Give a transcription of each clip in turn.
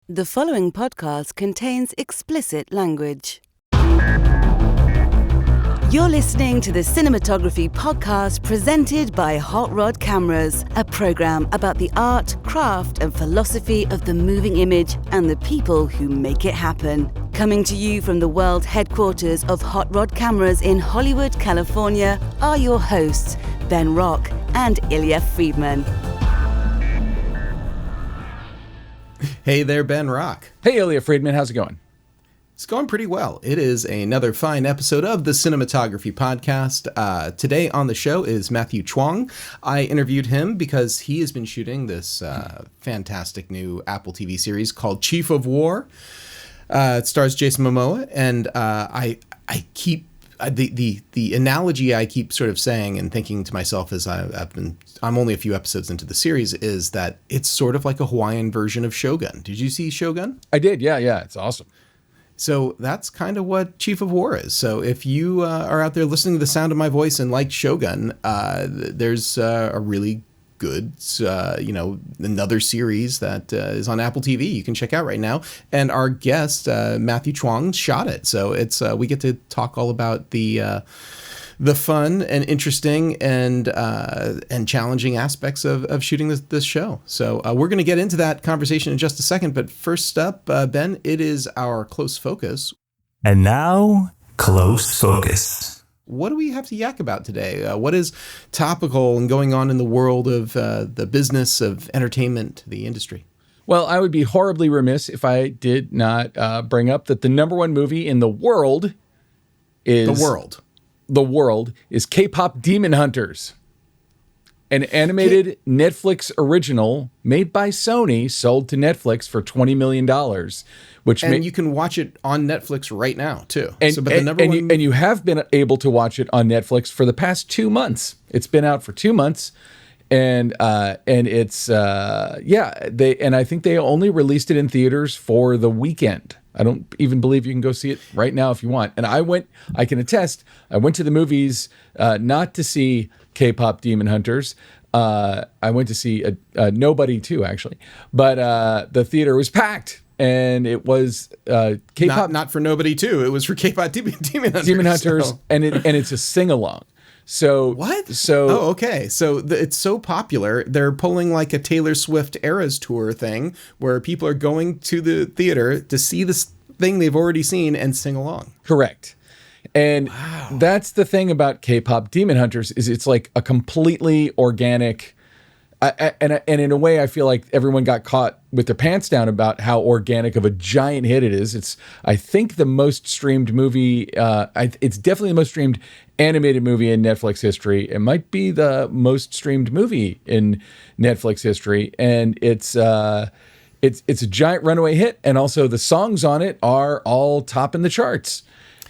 The following podcast contains explicit language. You're listening to the Cinematography podcast presented by Hot Rod Cameras, a program about the art, craft, and philosophy of the moving image and the people who make it happen. Coming to you from the world headquarters of Hot Rod Cameras in Hollywood, California, are your hosts, Ben Rock and Ilya Friedman. Hey there, Ben Rock. Hey, Ilya Friedman. How's it going? It's going pretty well. It is another fine episode of the Cinematography podcast. Today on the show is Matthew Chuang. I interviewed him because he has been shooting this fantastic new Apple TV series called Chief of War. It stars Jason Momoa, and I keep the analogy I keep sort of saying and thinking to myself as I'm only a few episodes into the series is that it's sort of like a Hawaiian version of Shogun. Did you see Shogun? I did. Yeah. It's awesome. So that's kind of what Chief of War is. So if you are out there listening to the sound of my voice and like Shogun, there's a really good, another series that is on Apple TV you can check out right now. And our guest, Matthew Chuang, shot it. So it's we get to talk all about the fun and interesting and challenging aspects of shooting this show. So we're going to get into that conversation in just a second. But first up, Ben, it is our Close Focus. And now, Close Focus. What do we have to yak about today? What is topical and going on in the world of the business of entertainment, the industry? Well, I would be horribly remiss if I did not bring up that the number one movie in the world is... The world is K-pop Demon Hunters, an animated Netflix original made by Sony, sold to Netflix for $20 million. You can watch it on Netflix right now, too. And you have been able to watch it on Netflix for the past 2 months. It's been out for 2 months. And it's I think they only released it in theaters for the weekend. I don't even believe you can go see it right now if you want. And I can attest, I went to the movies not to see K-pop Demon Hunters. I went to see Nobody too, actually. But the theater was packed. And it was K-pop. Not for Nobody too. It was for K-pop Demon Hunters. Demon Hunters, so. and it's a sing-along. So what? So okay. So it's so popular. They're pulling like a Taylor Swift Eras Tour thing where people are going to the theater to see this thing they've already seen and sing along. Correct. And That's the thing about K-pop Demon Hunters is it's like a completely organic. And in a way, I feel like everyone got caught with their pants down about how organic of a giant hit it is. It's, I think, the most streamed movie. It's definitely the most streamed animated movie in Netflix history. It might be the most streamed movie in Netflix history, and it's a giant runaway hit. And also, the songs on it are all top in the charts.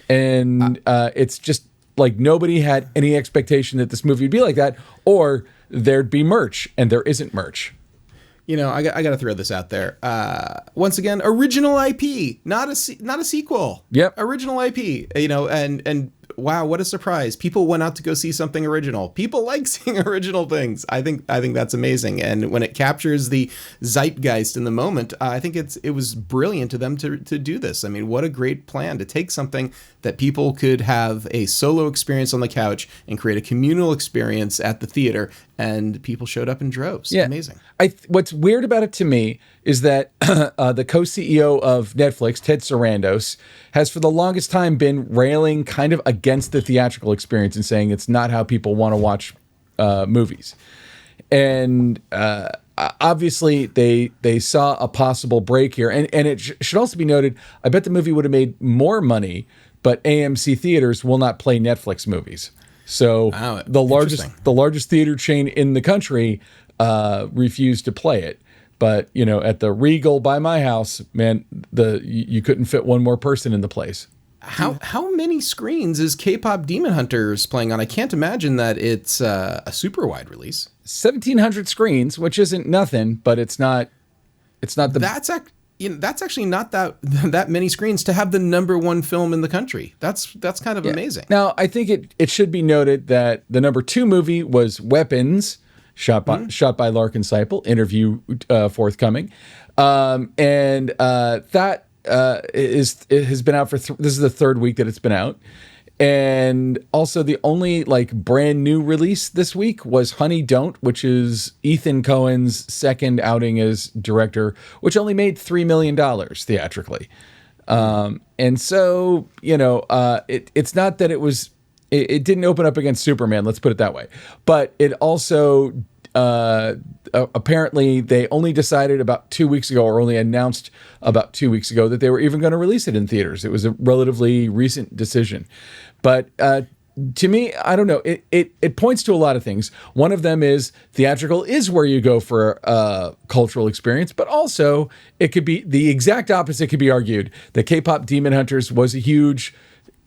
And it's just like nobody had any expectation that this movie would be like that, or there'd be merch, and there isn't merch. You know, I got to throw this out there. Once again, original IP, not a sequel. Yep. Original IP, and wow, what a surprise. People went out to go see something original. People like seeing original things. I think that's amazing. And when it captures the zeitgeist in the moment, I think it was brilliant to them to do this. I mean, what a great plan to take something that people could have a solo experience on the couch and create a communal experience at the theater. And people showed up in droves. Yeah. Amazing. What's weird about it to me is that the co-CEO of Netflix, Ted Sarandos, has for the longest time been railing kind of against the theatrical experience and saying it's not how people want to watch movies. And obviously they saw a possible break here. And it should also be noted, I bet the movie would have made more money, but AMC theaters will not play Netflix movies. So the largest theater chain in the country refused to play it. But, at the Regal by my house, man, you couldn't fit one more person in the place. How many screens is K-pop Demon Hunters playing on? I can't imagine that it's a super wide release. 1,700 screens, which isn't nothing, but it's not the. That's actually not that many screens to have the number one film in the country. That's kind of amazing. Now, I think it should be noted that the number 2 movie was Weapons, shot by Larkin Seipel, interview forthcoming. And that it has been out for this is the third week that it's been out. And also the only like brand new release this week was Honey Don't, which is Ethan Cohen's second outing as director, which only made $3 million theatrically. And so, it's not that it didn't open up against Superman, let's put it that way. But it also, apparently they only decided about 2 weeks ago, or only announced about 2 weeks ago, that they were even going to release it in theaters. It was a relatively recent decision. But to me, I don't know. It points to a lot of things. One of them is theatrical is where you go for a cultural experience, but also it could be the exact opposite. Could be argued that K-pop Demon Hunters was a huge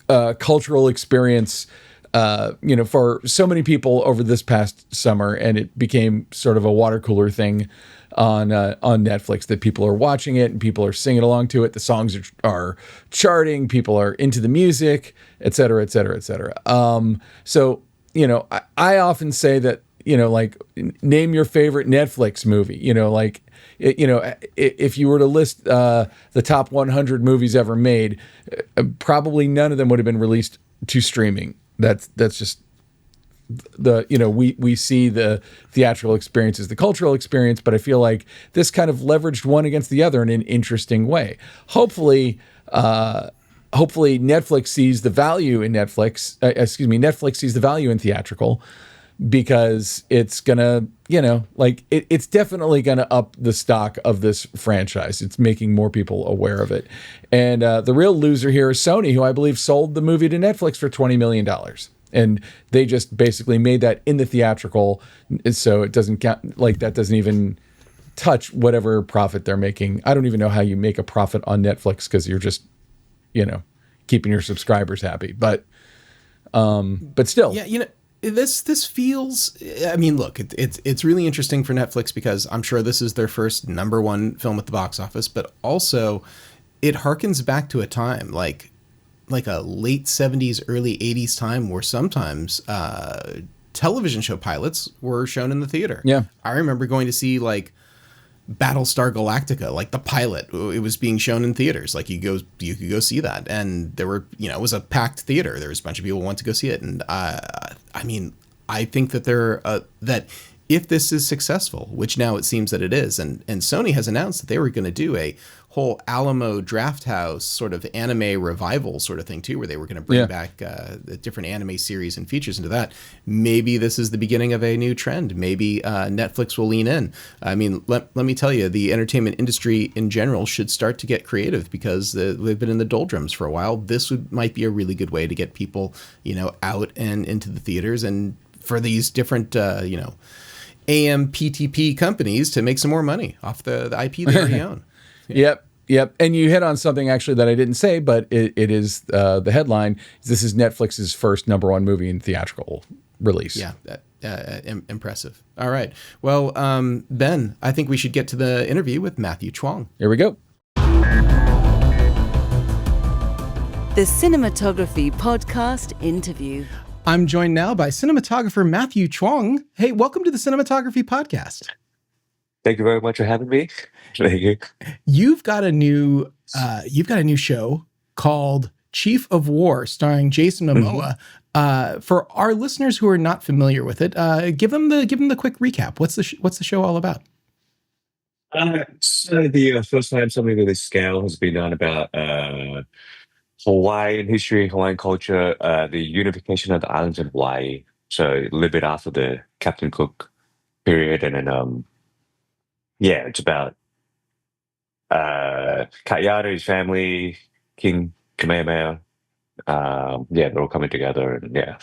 cultural experience, for so many people over this past summer, and it became sort of a water cooler thing on Netflix, that people are watching it and people are singing along to it. The songs are charting. People are into the music, et cetera, et cetera, et cetera. So, I often say that, like, name your favorite Netflix movie, if you were to list the top 100 movies ever made, probably none of them would have been released to streaming. That's just we see the theatrical experience as the cultural experience, but I feel like this kind of leveraged one against the other in an interesting way. Hopefully Netflix sees the value in Netflix sees the value in theatrical, because it's gonna, it's definitely gonna up the stock of this franchise. It's making more people aware of it. And the real loser here is Sony, who I believe sold the movie to Netflix for $20 million. And they just basically made that in the theatrical, so it doesn't count. Like, that doesn't even touch whatever profit they're making. I don't even know how you make a profit on Netflix, because you're just, keeping your subscribers happy. But still, yeah, this feels. I mean, look, it's really interesting for Netflix, because I'm sure this is their first #1 film at the box office, but also it harkens back to a time like a late 70s, early 80s time, where sometimes television show pilots were shown in the theater. Yeah. I remember going to see like Battlestar Galactica, like the pilot. It was being shown in theaters. Like you could go see that. And there were, it was a packed theater. There was a bunch of people who went to go see it. And I mean, I think that that if this is successful, which now it seems that it is, and Sony has announced that they were going to do a whole Alamo Drafthouse sort of anime revival sort of thing too, where they were going to bring back the different anime series and features into that. Maybe this is the beginning of a new trend. Maybe Netflix will lean in. I mean, let me tell you, the entertainment industry in general should start to get creative, because they've been in the doldrums for a while. This might be a really good way to get people, out and into the theaters, and for these different, AMPTP companies to make some more money off the IP they already own. Yeah. Yep. And you hit on something actually that I didn't say, but it is the headline. This is Netflix's first #1 movie in theatrical release. Yeah. Impressive. All right. Well, Ben, I think we should get to the interview with Matthew Chuang. Here we go. The Cinematography Podcast interview. I'm joined now by cinematographer Matthew Chuang. Hey, welcome to the Cinematography Podcast. Thank you very much for having me. Thank you. You've got a new show called Chief of War, starring Jason Momoa. Mm-hmm. For our listeners who are not familiar with it, give them the quick recap. What's the show all about? So the first time something of this scale has been done about Hawaiian history, Hawaiian culture, the unification of the islands in Hawaii. So a little bit after the Captain Cook period, and then it's about Ka'ayara, his family, King Kamehameha. They're all coming together, and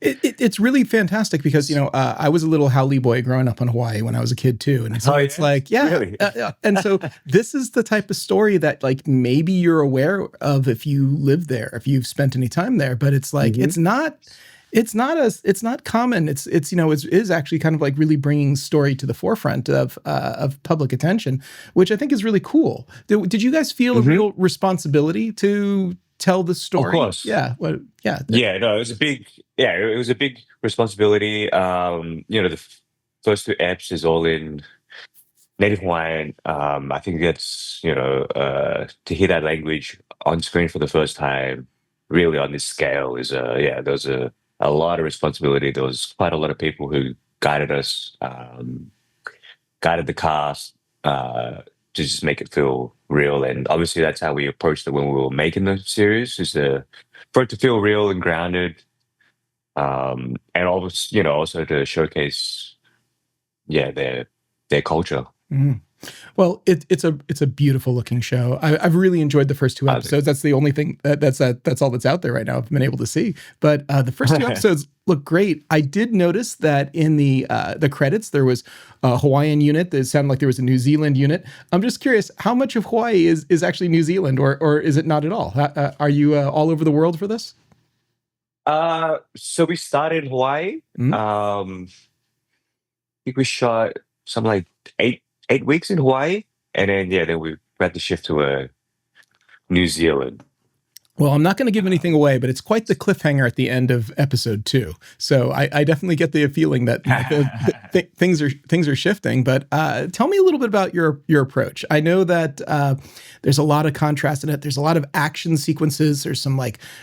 It's really fantastic, because I was a little haole boy growing up in Hawaii when I was a kid too, and so it's like really? And so this is the type of story that like maybe you're aware of if you live there, if you've spent any time there, but it's like it's not common. It is actually kind of like really bringing story to the forefront of public attention, which I think is really cool. Did you guys feel a real responsibility to tell the story? Of course. Yeah. No, it was a big responsibility. The first 2 apps is all in native Hawaiian. I think that's, to hear that language on screen for the first time, really on this scale is, there was a lot of responsibility. There was quite a lot of people who guided us, guided the cast, to just make it feel real. And obviously that's how we approached it when we were making the series, is for it to feel real and grounded. And always, also to showcase, their culture. Well, it's a beautiful looking show. I've really enjoyed the first two episodes. That's the only thing that's all that's out there right now I've been able to see. But the first two episodes look great. I did notice that in the credits there was a Hawaiian unit. It sounded like there was a New Zealand unit. I'm just curious, how much of Hawaii is actually New Zealand, or is it not at all? Are you all over the world for this? So we started in Hawaii. I think we shot something like 8 weeks in Hawaii, and then we had to shift to New Zealand. Well, I'm not going to give anything away, but it's quite the cliffhanger at the end of episode 2. So I definitely get the feeling that things are shifting. But tell me a little bit about your approach. I know that there's a lot of contrast in it. There's a lot of action sequences. There's some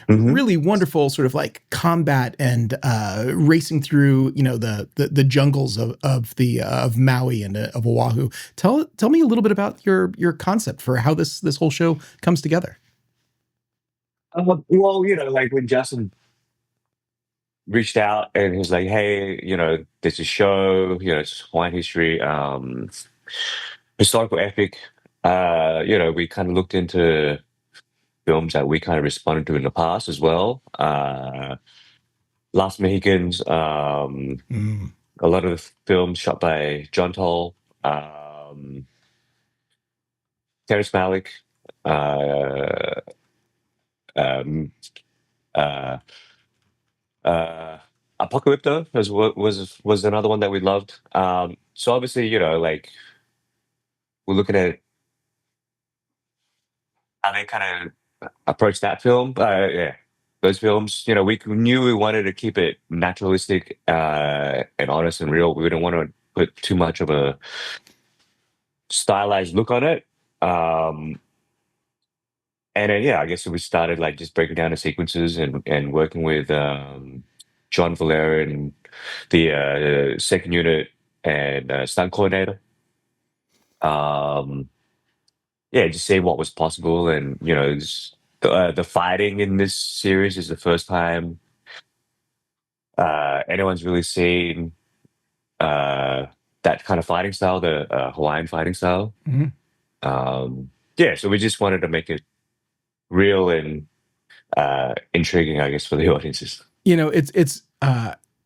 really wonderful sort of like combat and racing through the jungles of Maui and of Oahu. Tell me a little bit about your concept for how this whole show comes together. Well, like when Justin reached out and he was like, "Hey, there's a show, it's Hawaiian history, historical epic." We kind of looked into films that we kind of responded to in the past as well. Last Mohicans, a lot of the films shot by John Toll, Terrence Malik. Apocalypto was another one that we loved. So obviously, like we're looking at how they kind of approach that film. Those films. We knew we wanted to keep it naturalistic and honest and real. We didn't want to put too much of a stylized look on it. And then, I guess we started like just breaking down the sequences and working with John Valera and the second unit and stunt coordinator. Just seeing what was possible, and the fighting in this series is the first time anyone's really seen that kind of fighting style, the Hawaiian fighting style. So we just wanted to make it real and intriguing, I guess, for the audiences. It's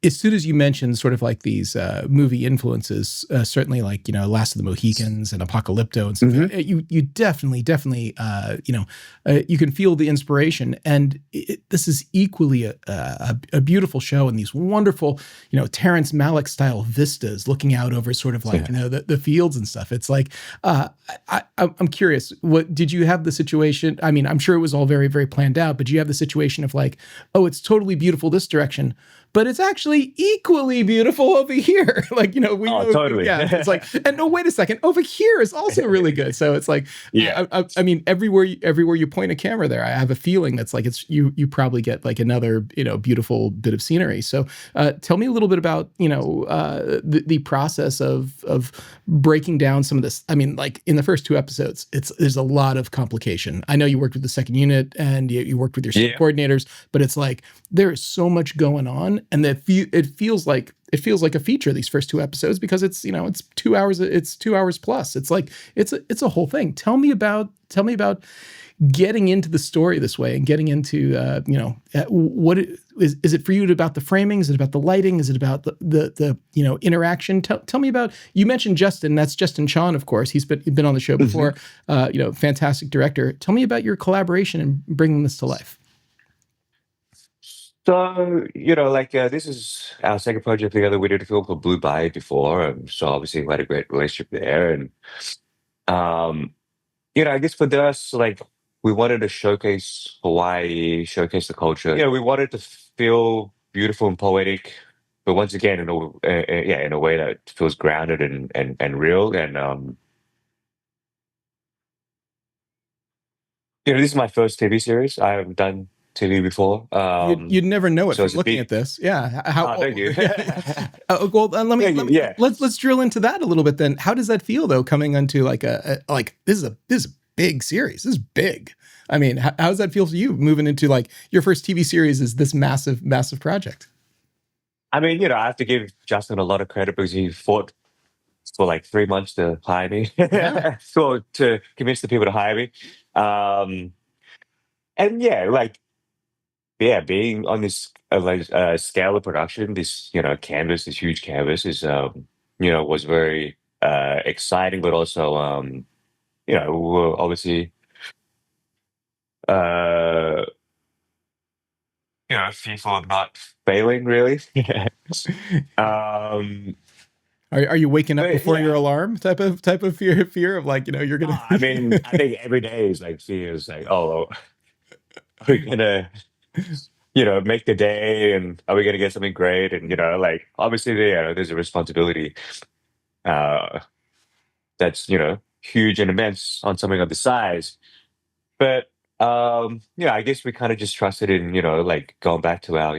as soon as you mentioned sort of like these movie influences, certainly like Last of the Mohicans and Apocalypto and stuff, you definitely you can feel the inspiration, and this is equally a beautiful show, and these wonderful Terrence Malik style vistas looking out over sort of like the fields and stuff. It's like I'm curious, what did you have the situation? I mean, I'm sure it was all very, very planned out, but do you have the situation of like, oh, it's totally beautiful this direction, but it's actually equally beautiful over here. Like, totally. Yeah. It's like, and no, wait a second, over here is also really good. So it's like, I mean, everywhere you point a camera there, I have a feeling that's like, it's, you probably get like another, beautiful bit of scenery. So tell me a little bit about, the process of breaking down some of this. I mean, like in the first 2 episodes, there's a lot of complication. I know you worked with the second unit and you worked with your coordinators, but it's like, there is so much going on. And that it feels like a feature, these first 2 episodes, because it's 2 hours. It's 2 hours plus. It's like it's a whole thing. Tell me about getting into the story this way and getting into what is it for you about the framing? Is it about the lighting? Is it about the interaction? Tell me about, you mentioned Justin. That's Justin Chon, of course. He's been on the show before. Fantastic director. Tell me about your collaboration and bringing this to life. So, this is our second project together. We did a film called Blue Bayou before. So obviously we had a great relationship there. And, I guess for us, like, we wanted to showcase Hawaii, showcase the culture. We wanted to feel beautiful and poetic, but once again, in a way that feels grounded and real. And this is my first TV series. I haven't done TV before. You'd never know it so from it's a looking big. at this. Yeah. Oh, thank you. Well, Thank you. Yeah. let's drill into that a little bit then. How does that feel though, coming onto like this is a big series. This is big. I mean, how does that feel for you moving into like your first TV series is this massive project? I mean, I have to give Justin a lot of credit because he fought for like 3 months to hire me, Yeah. so to convince the people to hire me. And being on this scale of production, this canvas, this huge canvas is was very exciting, but also we were obviously uh fearful of not failing really. um Are you waking up but before your yeah. alarm type of fear of like, you're gonna I mean, I think every day is like fears like, oh, are we gonna make the day, and are we gonna get something great? And like obviously there's a responsibility uh that's huge and immense on something of the size. But I guess we kind of just trusted in, like going back to our,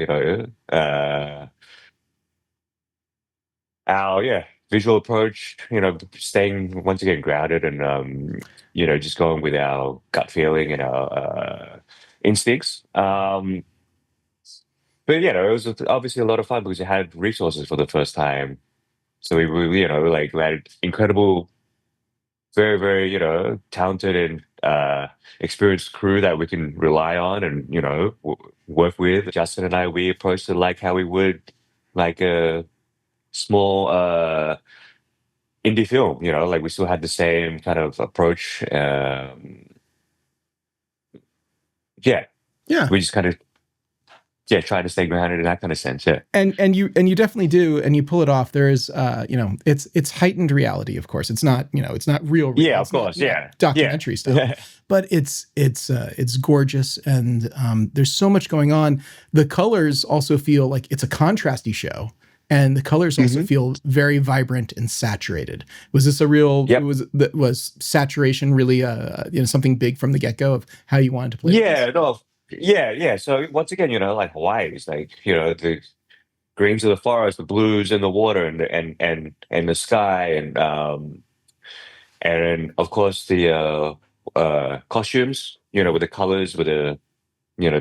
visual approach, staying once again grounded and just going with our gut feeling and our instincts. But it was obviously a lot of fun because we had resources for the first time. So we had incredible, very, very, talented and experienced crew that we can rely on and, work with. Justin and I, we approached it like how we would like a small indie film, like we still had the same kind of approach. Yeah. yeah. We just kind of, try to stay grounded in that kind of sense. Yeah. And you definitely do, and you pull it off. There is it's heightened reality, of course. It's not it's not real. Yeah, of It's not, course. Yeah. documentary stuff. But it's gorgeous, and there's so much going on. The colors also feel like it's a contrasty show, and the colors also feel very vibrant and saturated. Was this a real? Yep. Was saturation really something big from the get go of how you wanted to play? Yeah, no, yeah. So once again, like Hawaii is like, the greens of the forest, the blues in the water, and the sky, and of course the costumes, with the colors, with the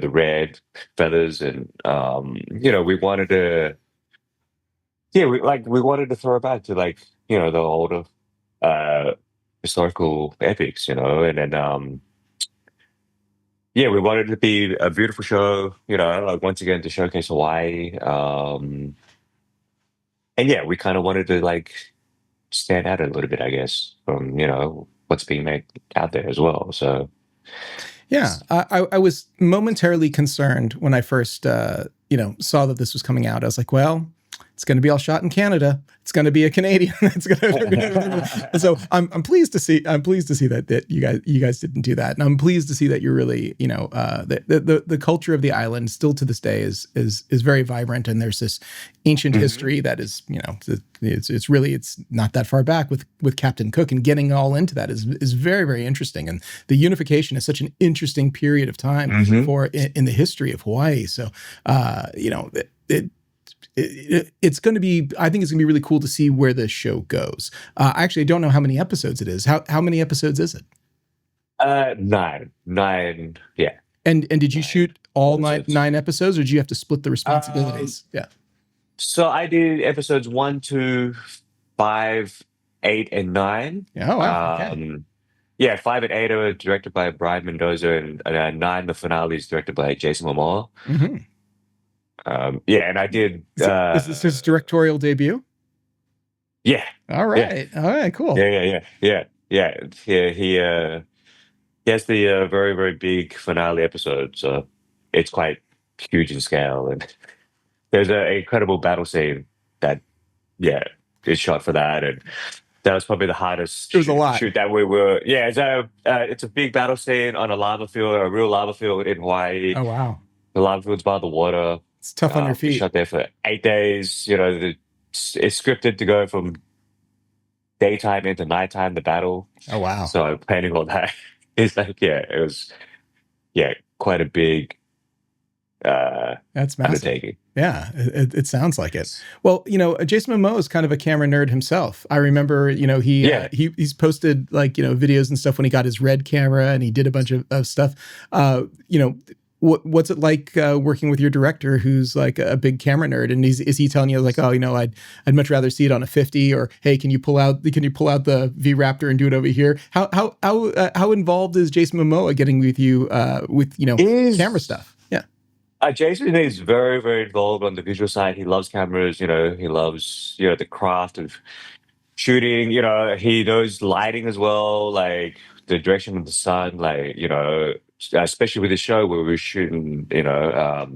red feathers, and we wanted to, we wanted to throw back to like the older historical epics, and then we wanted it to be a beautiful show, like once again to showcase Hawaii. And we kind of wanted to like stand out a little bit, I guess, from what's being made out there as well. So yeah, I was momentarily concerned when I first saw that this was coming out. I was like, well, it's going to be all shot in Canada. It's going to be a Canadian. So I'm pleased to see that you guys didn't do that, and I'm pleased to see that you're really the culture of the island still to this day is very vibrant, and there's this ancient history that is it's not that far back with Captain Cook, and getting all into that is very, very interesting, and the unification is such an interesting period of time for in the history of Hawaii. So it's going to be, I think it's going to be really cool to see where this show goes. Actually, I don't know how many episodes it is. How many episodes is it? 9. Yeah. And did you shoot all nine episodes, or did you have to split the responsibilities? Yeah. So I did episodes 1, 2, 5, 8, and 9. Oh, wow. Okay. 5 and 8 are directed by Brian Mendoza, and 9, the finale, is directed by Jason Momoa. Mm-hmm. And I did. Is this his directorial debut? Yeah. All right. Yeah. All right. Cool. Yeah. He has the very, very big finale episode, so it's quite huge in scale, and there's an incredible battle scene that is shot for that, and that was probably the hardest It was a lot. shoot that we were. Yeah, it's a big battle scene on a real lava field in Hawaii. Oh wow. The lava field's by the water. It's tough on your We feet. shot there for 8 days. It's scripted to go from daytime into nighttime, the battle. Oh, wow. So planning all that is like, it was, quite a big That's massive. undertaking. Yeah, it sounds like it. Well, Jason Momoa is kind of a camera nerd himself. I remember, he's posted like, videos and stuff when he got his Red camera and he did a bunch of stuff. What's it like working with your director who's like a big camera nerd? And is he telling you like, oh, I'd much rather see it on a 50, or hey, can you pull out the V Raptor and do it over here? How involved is Jason Momoa getting with you with camera stuff? Yeah. Jason is very, very involved on the visual side. He loves cameras, he loves, the craft of shooting, he knows lighting as well, like the direction of the sun, like, especially with the show where we're shooting, a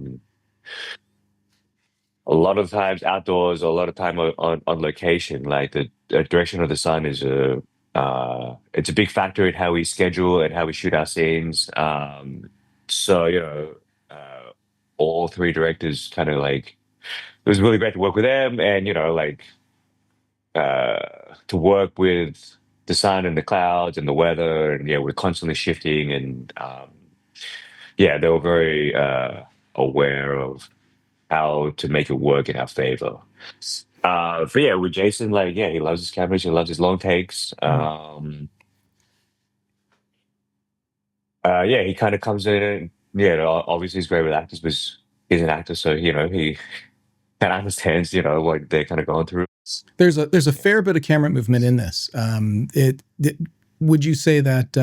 lot of times outdoors, a lot of time on location, like the direction of the sun is it's a big factor in how we schedule and how we shoot our scenes. So, all three directors kind of like, it was really great to work with them and, to work with the sun and the clouds and the weather. And we're constantly shifting. And they were very aware of how to make it work in our favor. But with Jason, like, he loves his cameras, he loves his long takes. He kind of comes in and, obviously he's great with actors because he's an actor, so he kind of understands what they're kind of going through. There's a fair bit of camera movement in this. Would you say that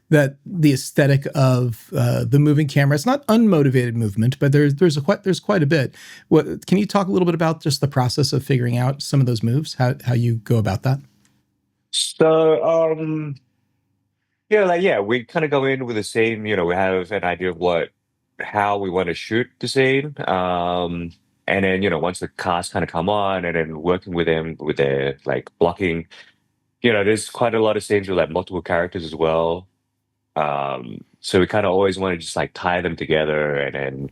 that the aesthetic of the moving camera, it's not unmotivated movement, but there's quite a bit. Can you talk a little bit about just the process of figuring out some of those moves, how you go about that? So we kind of go in with the same, we have an idea of how we want to shoot the scene. And then, once the cast kind of come on and then working with them with their like blocking, there's quite a lot of scenes with like multiple characters as well. So we kind of always want to just like tie them together and then,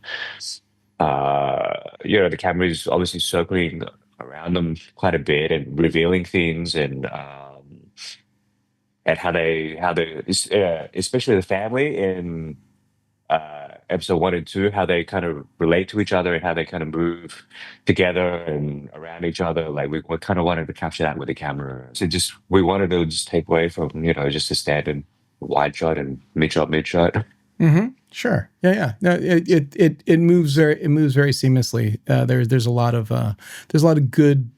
the camera is obviously circling around them quite a bit and revealing things and how they, especially the family in episode 1 and 2, how they kind of relate to each other and how they kind of move together and around each other. Like we kind of wanted to capture that with the camera. So we wanted to just take away from, just the standard wide shot and mid shot. Mm-hmm. Sure. Yeah. No, it moves very seamlessly. There's a lot of good.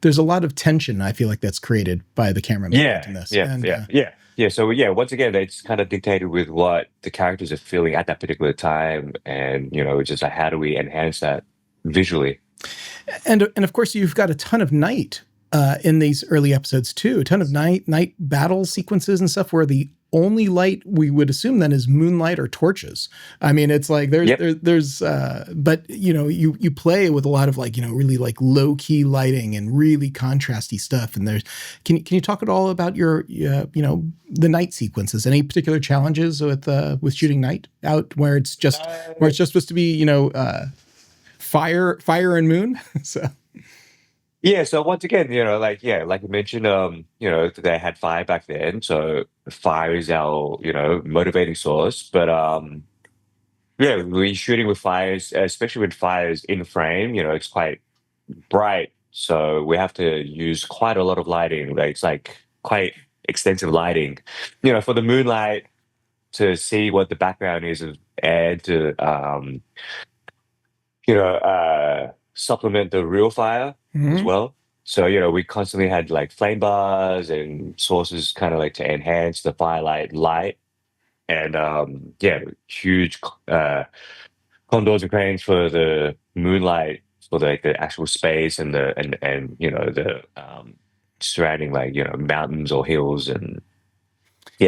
There's a lot of tension. I feel like that's created by the camera movement in this. So once again, it's kind of dictated with what the characters are feeling at that particular time, and it's just like how do we enhance that visually. And of course, you've got a ton of night in these early episodes too. A ton of night battle sequences and stuff where the only light we would assume then is moonlight or torches. I mean, it's like but you play with a lot of like, really like low key lighting and really contrasty stuff. And can you talk at all about your, the night sequences? Any particular challenges with shooting night out where it's just supposed to be, fire and moon? So. Yeah, so once again, like you mentioned, they had fire back then, so fire is our, motivating source. But we're shooting with fires, especially with fires in frame, it's quite bright, so we have to use quite a lot of lighting. Like it's like quite extensive lighting, for the moonlight to see what the background is and to supplement the real fire as well. So, we constantly had like flame bars and sources kind of like to enhance the firelight light. And huge condors and cranes for the moonlight, for the actual space and the surrounding like, mountains or hills. And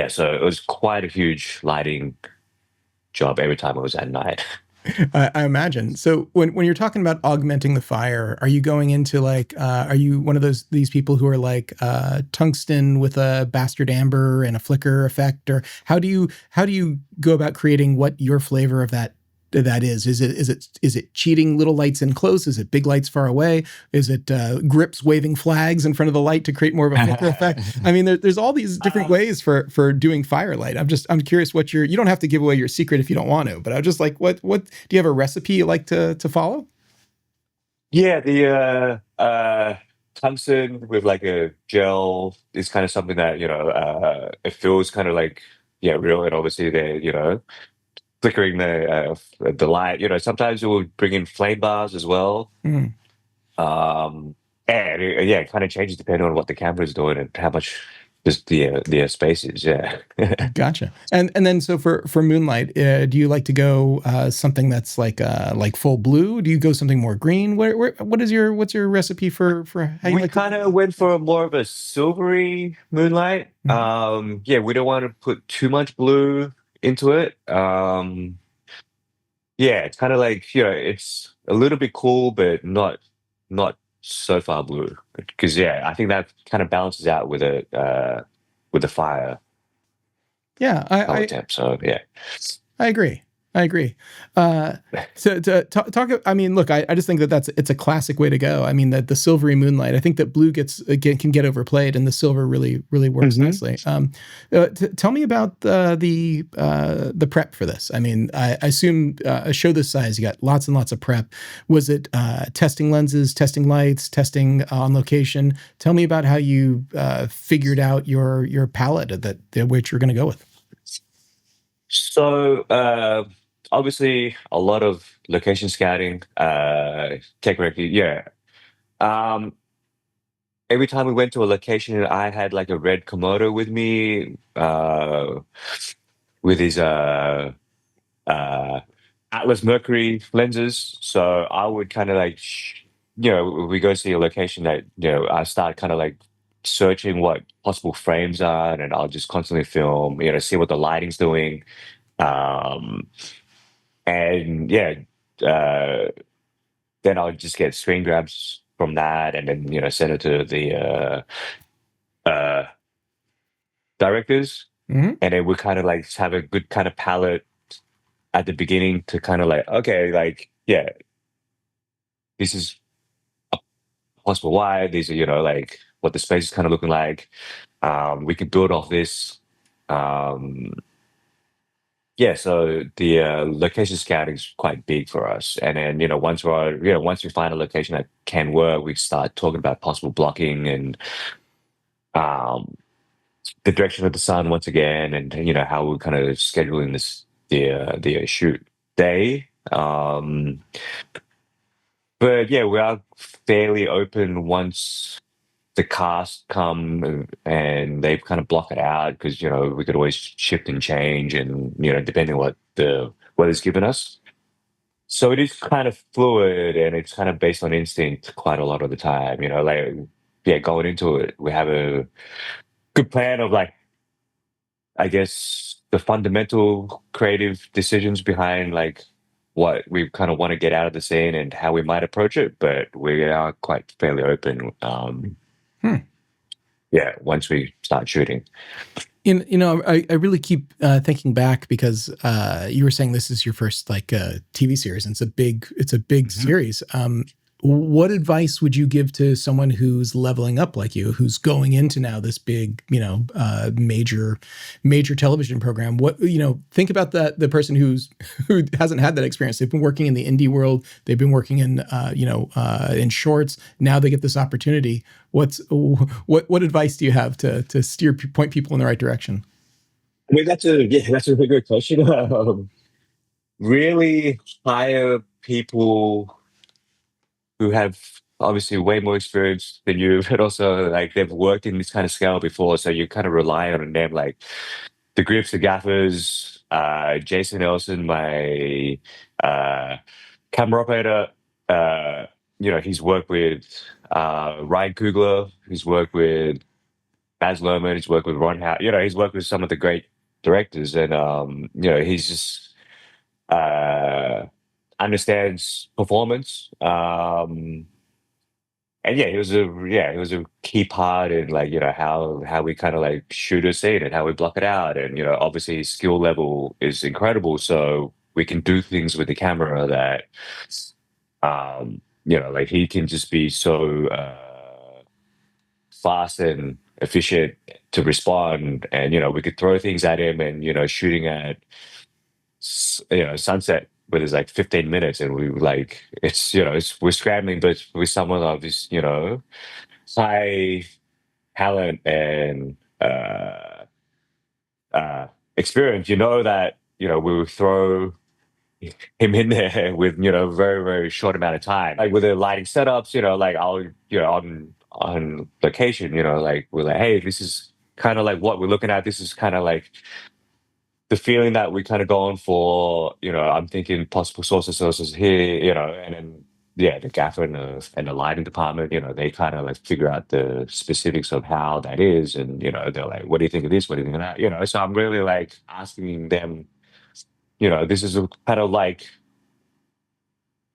so it was quite a huge lighting job every time it was at night. I imagine. So when you're talking about augmenting the fire, are you going into like, are you one of these people who are like tungsten with a bastard amber and a flicker effect, or how do you go about creating what your flavor of that that is. Is it cheating little lights in close? Is it big lights far away? Is it grips waving flags in front of the light to create more of a flicker effect? I mean, there's all these different ways for doing firelight. I'm curious what you don't have to give away your secret if you don't want to, but I'm just like, what do you have a recipe you like to follow? Yeah, the tungsten with like a gel is kind of something that, it feels kind of like, yeah, real. And obviously flickering the light, sometimes it will bring in flame bars as well. Mm. And yeah, it kind of changes depending on what the camera is doing and how much just the space is. Yeah. Gotcha. And then so for moonlight, do you like to go something that's like full blue? Do you go something more green? What's your recipe for how you We like kind of went for more of a silvery moonlight. Yeah, we don't want to put too much blue into it. Yeah, it's kind of like, it's a little bit cool, but not so far blue. Because yeah, I think that kind of balances out with the fire Yeah, color temp. So yeah. I agree. So to talk, I mean, look, I just think that it's a classic way to go. I mean, that the silvery moonlight, I think that blue can get overplayed, and the silver really works nicely. Tell me about the prep for this. I mean, I assume a show this size, you got lots and lots of prep. Was it testing lenses, testing lights, testing on location? Tell me about how you figured out your palette that which you're going to go with. So obviously a lot of location scouting, tech review. Yeah. Every time we went to a location, I had like a red Komodo with me, with his Atlas Mercury lenses. So I would kind of like, we go see a location that, I start kind of like searching what possible frames are, and I'll just constantly film, see what the lighting's doing. And yeah, uh, then I'll just get screen grabs from that, and then send it to the uh, directors, Mm-hmm. and then we kind of like have a good kind of palette at the beginning to kind of like, okay, like yeah, this is a possible why. These are like what the space is kind of looking like. We can build off this. Yeah, so the location scouting is quite big for us, and then once we find a location that can work, we start talking about possible blocking and um, the direction of the sun once again, and how we're kind of scheduling the shoot day. But yeah, we are fairly open once the cast come and they kind of block it out, because we could always shift and change, and depending on what the weather's given us. So it is kind of fluid, and it's kind of based on instinct quite a lot of the time. Like yeah, going into it, we have a good plan of like, I guess, the fundamental creative decisions behind like what we kind of want to get out of the scene and how we might approach it, but we are quite fairly open. Yeah, once we start shooting. I really keep thinking back, because you were saying this is your first like TV series, and it's a big series. What advice would you give to someone who's leveling up like you, who's going into now this big, major television program? What, think about the person who hasn't had that experience. They've been working in the indie world. They've been working in, in shorts. Now they get this opportunity. What advice do you have to point people in the right direction? I mean, that's a really good question. Really hire people who have obviously way more experience than you, but also like they've worked in this kind of scale before, so you kind of rely on them, like the grips, the gaffers, Jason Nelson, my camera operator. He's worked with Ryan Coogler. He's worked with Baz Luhrmann. He's worked with Ron Howard. He's worked with some of the great directors, and he's just understands performance. And yeah, he was a key part in like how we kind of like shoot a scene and how we block it out, and obviously his skill level is incredible. So we can do things with the camera that, like he can just be so fast and efficient to respond, and we could throw things at him, and shooting at sunset with his like 15 minutes, and we like we're scrambling, but with someone of this high talent and experience, that we will throw him in there with very very short amount of time, like with the lighting setups, like I'll on location, like we're like, hey, this is kind of like what we're looking at, this is kind of like the feeling that we kind of going for, I'm thinking possible sources here, and then the gaffer and the lighting department, they kind of like figure out the specifics of how that is, and they're like, what do you think of this? What do you think of that? So I'm really like asking them, this is kind of like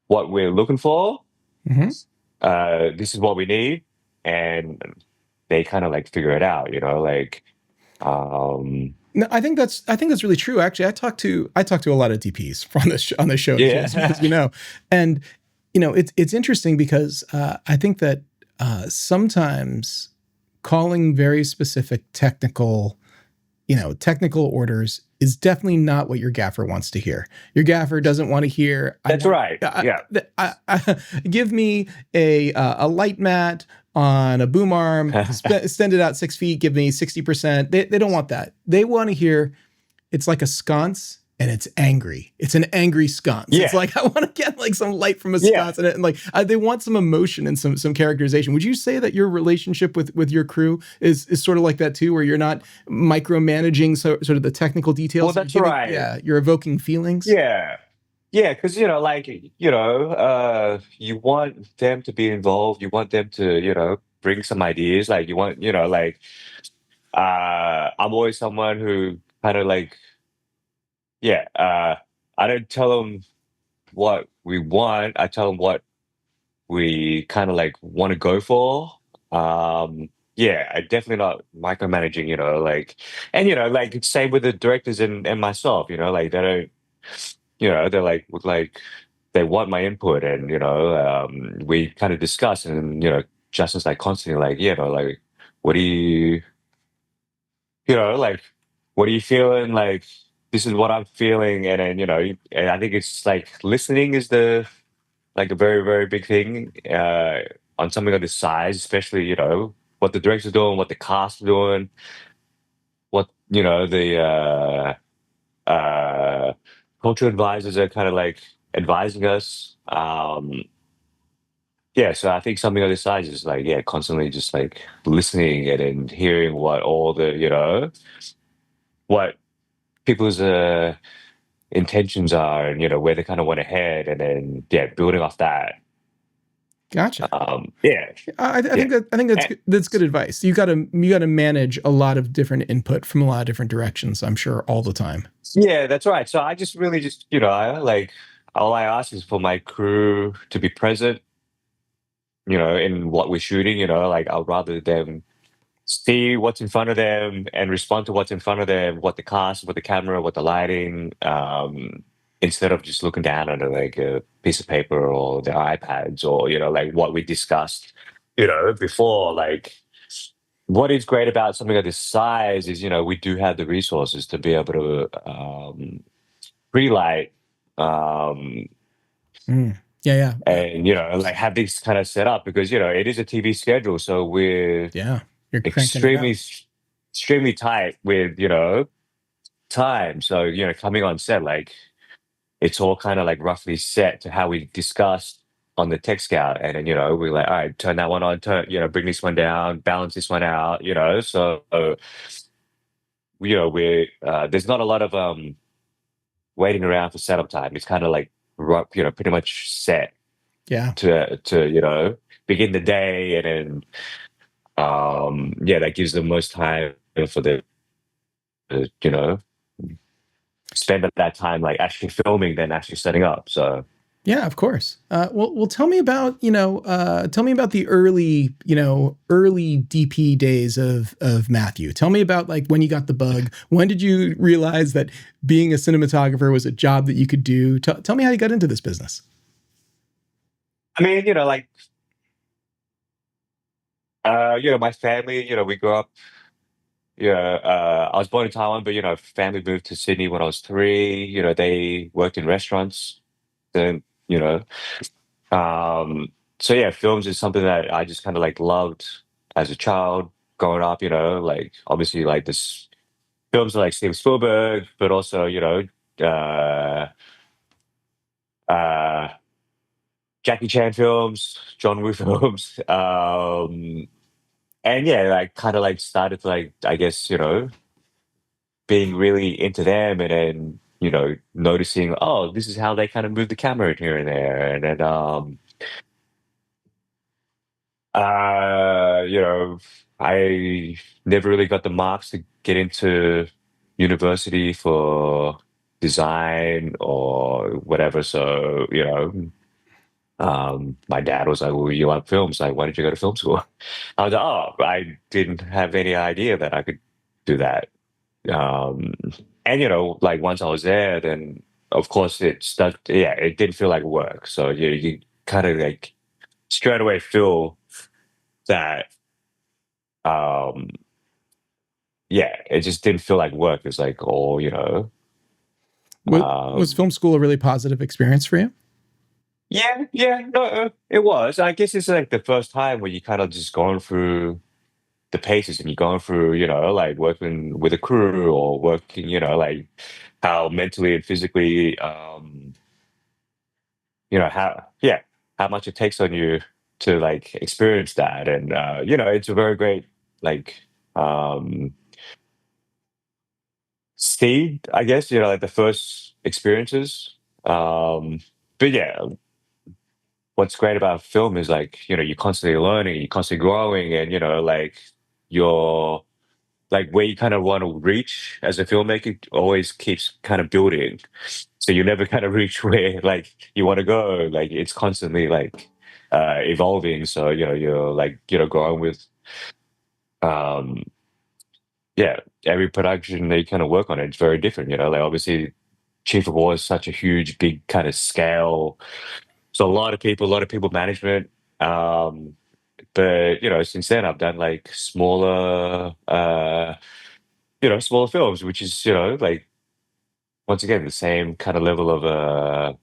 what we're looking for. This is what we need, and they kind of like figure it out, like. No, I think that's really true. Actually, I talk to a lot of DPs on this show, as you know, and it's interesting because I think that sometimes calling very specific technical orders is definitely not what your gaffer wants to hear. Your gaffer doesn't want to hear. That's right. Yeah. Give me a light mat on a boom arm, extend it out 6 feet, give me 60%. They don't want that. They want to hear it's like a sconce and it's angry. It's an angry sconce. Yeah. It's like, I want to get like some light from a sconce, and like they want some emotion and some characterization. Would you say that your relationship with your crew is sort of like that too, where you're not micromanaging sort of the technical details? Well, that's right. Yeah, you're evoking feelings. Yeah. Yeah, because you want them to be involved. You want them to bring some ideas. Like you want I'm always someone who kind of like I don't tell them what we want. I tell them what we kind of like want to go for. I definitely not micromanaging. Like same with the directors and myself. Like they don't. They're like they want my input, and we kind of discuss, and Justin's like constantly like, like what do you like what are you feeling, like this is what I'm feeling, and then and I think it's like listening is a very very big thing on something of this size, especially what the director's doing, what the cast is doing, what the cultural advisors are kind of like advising us. So I think something on this side is like, constantly just like listening and then hearing what all the, what people's intentions are, and, where they kind of want to head, and then, building off that. Gotcha. I think that's good advice. You gotta manage a lot of different input from a lot of different directions, I'm sure, all the time. Yeah, that's right. So I just really just, all I ask is for my crew to be present, in what we're shooting, like I'd rather them see what's in front of them and respond to what's in front of them, what the cast, what the camera, what the lighting, instead of just looking down at like a piece of paper or their iPads, or, like what we discussed, before. Like what is great about something of this size is, we do have the resources to be able to pre-light, and like have this kind of set up, because it is a TV schedule, so we're you're extremely tight with time. So coming on set, like it's all kind of like roughly set to how we discussed on the tech scout, and then we're like, all right, turn that one on, bring this one down, balance this one out, so we're there's not a lot of waiting around for setup time. It's kind of like pretty much set to begin the day, and then that gives the most time for the spend that time like actually filming than actually setting up. So Yeah, of course. Well, tell me about the early DP days of Matthew. Tell me about like when you got the bug. When did you realize that being a cinematographer was a job that you could do? Tell me how you got into this business. I mean, my family, we grew up. I was born in Taiwan, but family moved to Sydney when I was 3. They worked in restaurants. Then, so yeah, films is something that I just kind of like loved as a child growing up. Like obviously like this films like Steven Spielberg, but also uh, Jackie Chan films, John Woo films, and yeah, like kind of like started to like I guess being really into them, and then noticing, oh, this is how they kind of move the camera in here and there, and then I never really got the marks to get into university for design or whatever. So, my dad was like, well, you like films? Like, why did you go to film school? I was like, oh, I didn't have any idea that I could do that. Um, and, like once I was there, then of course it didn't feel like work. So you kind of like straight away feel that um yeah, it just didn't feel like work. It's like, oh, Was film school a really positive experience for you? yeah, no, it was. I guess it's like the first time where you kind of just going through the paces, and you're going through, like working with a crew or working, like how mentally and physically, how, yeah, how much it takes on you to like experience that. And, it's a very great, like, seed, I guess, like the first experiences. But yeah, what's great about film is like, you're constantly learning, you're constantly growing, and like you're like where you kind of want to reach as a filmmaker always keeps kind of building. So you never kind of reach where like you want to go. Like it's constantly like evolving. So, you're like, growing with um yeah, every production they kind of work on it's very different, like obviously Chief of War is such a huge, big kind of scale. So a lot of people management. Um, but since then I've done like smaller films, which is, like once again the same kind of level of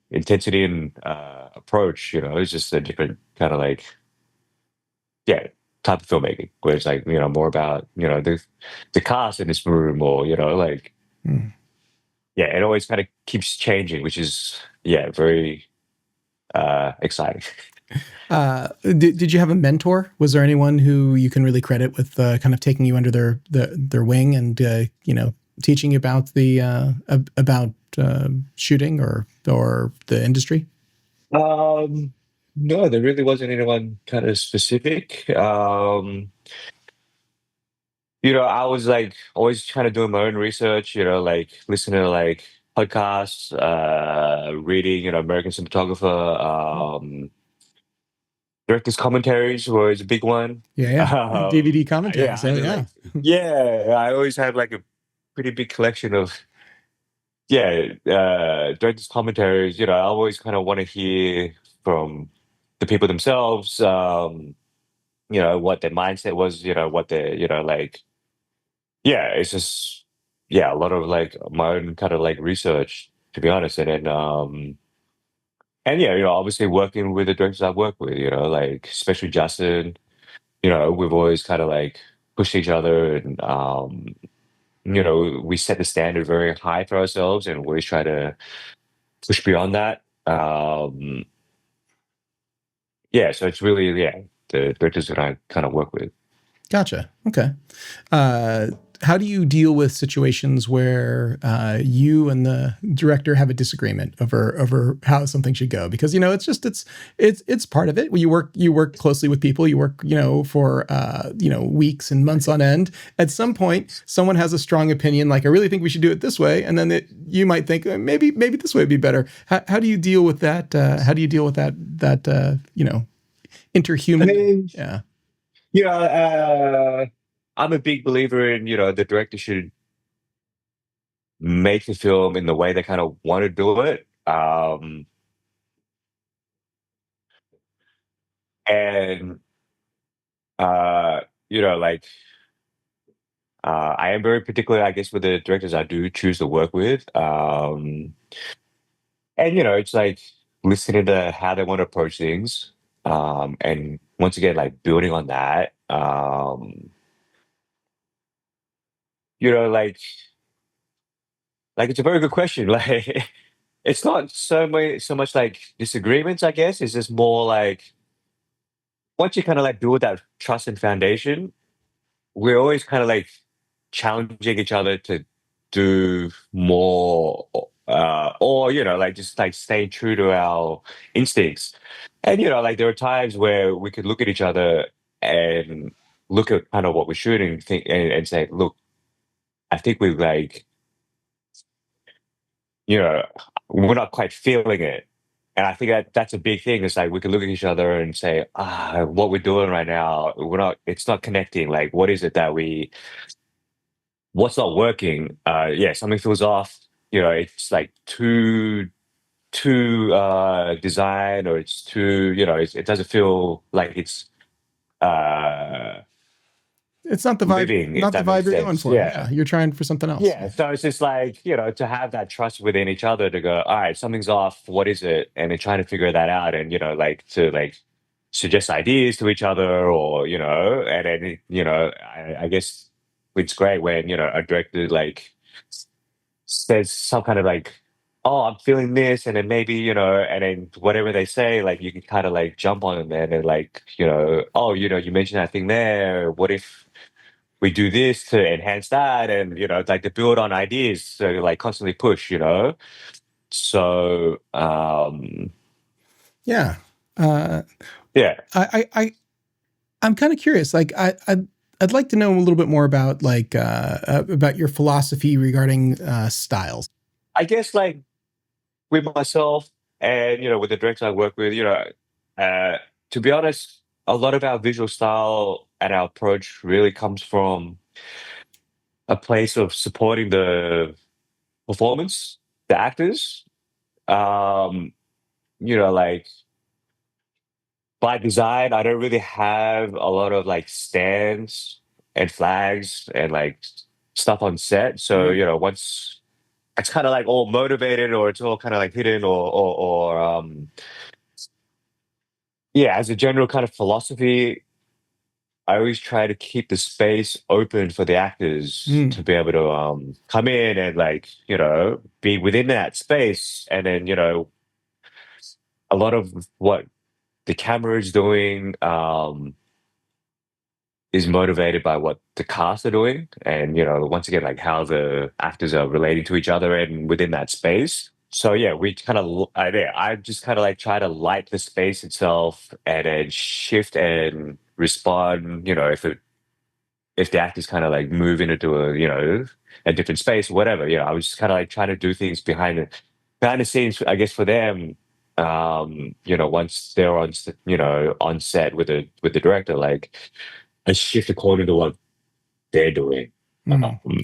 intensity and approach. It's just a different kind of like yeah type of filmmaking, where it's like more about the cast in this room, or like yeah, it always kind of keeps changing, which is yeah very exciting. Did you have a mentor? Was there anyone who you can really credit with kind of taking you under their wing and teaching you about the about shooting or the industry? No, there really wasn't anyone kind of specific. I was like always trying to do my own research, like listening to like podcasts, reading, American Cinematographer, director's commentaries was a big one. Yeah. DVD Yeah, commentary. I So had yeah. like yeah, I always had like a pretty big collection of yeah, director's commentaries. I always kind of want to hear from the people themselves, what their mindset was, what their, like yeah, it's just yeah, a lot of like my own kind of like research, to be honest. And then and yeah, obviously working with the directors I work with, like especially Justin, we've always kind of like pushed each other, and we set the standard very high for ourselves, and we always try to push beyond that. Yeah, so it's really yeah, the directors that I kind of work with. Gotcha. Okay. Uh, how do you deal with situations where you and the director have a disagreement over how something should go? Because it's part of it. You work closely with people. You work for weeks and months on end. At some point, someone has a strong opinion, like I really think we should do it this way, and then you might think maybe this way would be better. How do you deal with that? How do you deal with that interhuman? I mean, Yeah. I'm a big believer in, the director should make the film in the way they kind of want to do it. And, like, I am very particular, I guess, with the directors I do choose to work with. And, it's like listening to how they want to approach things. And once again, like building on that. Like it's a very good question. Like it's not so much like disagreements, I guess. It's just more like once you kind of like build that trust and foundation, we're always kind of like challenging each other to do more, or like just like stay true to our instincts. And like there are times where we could look at each other and look at kind of what we're shooting, think and say, look, I think we like, you know, we're not quite feeling it. And I think that's a big thing. It's like we can look at each other and say, what we're doing right now, it's not connecting. Like, what is it that what's not working? Yeah, something feels off. It's like too design, or it's too, it doesn't feel like it's It's not the vibe, living, if not the that makes vibe you're going sense. for. Yeah, you're trying for something else. Yeah, so it's just like, to have that trust within each other to go, all right, something's off, what is it? And then trying to figure that out and, like to like suggest ideas to each other or, and then, I guess it's great when, a director like says some kind of like, oh, I'm feeling this, and then maybe, and then whatever they say, like you can kind of like jump on it and then like, oh, you mentioned that thing there. What if we do this to enhance that? And like to build on ideas, so like constantly push, so Yeah. yeah. I'm kind of curious. Like I'd like to know a little bit more about like about your philosophy regarding styles. I guess like with myself and with the directors I work with, to be honest, a lot of our visual style and our approach really comes from a place of supporting the performance, the actors. Like by design, I don't really have a lot of like stands and flags and like stuff on set. So, once it's kind of like all motivated or it's all kind of like hidden or yeah, as a general kind of philosophy, I always try to keep the space open for the actors to be able to come in and like, be within that space. And then, a lot of what the camera is doing is motivated by what the cast are doing. And, once again, like how the actors are relating to each other and within that space. So yeah, we kind of, I just kind of like try to light the space itself and then shift and respond, if the actors kind of like move into a different space or whatever. I was just kind of like trying to do things behind the scenes, I guess, for them. Once they're on set with the director, like I shift according to what they're doing.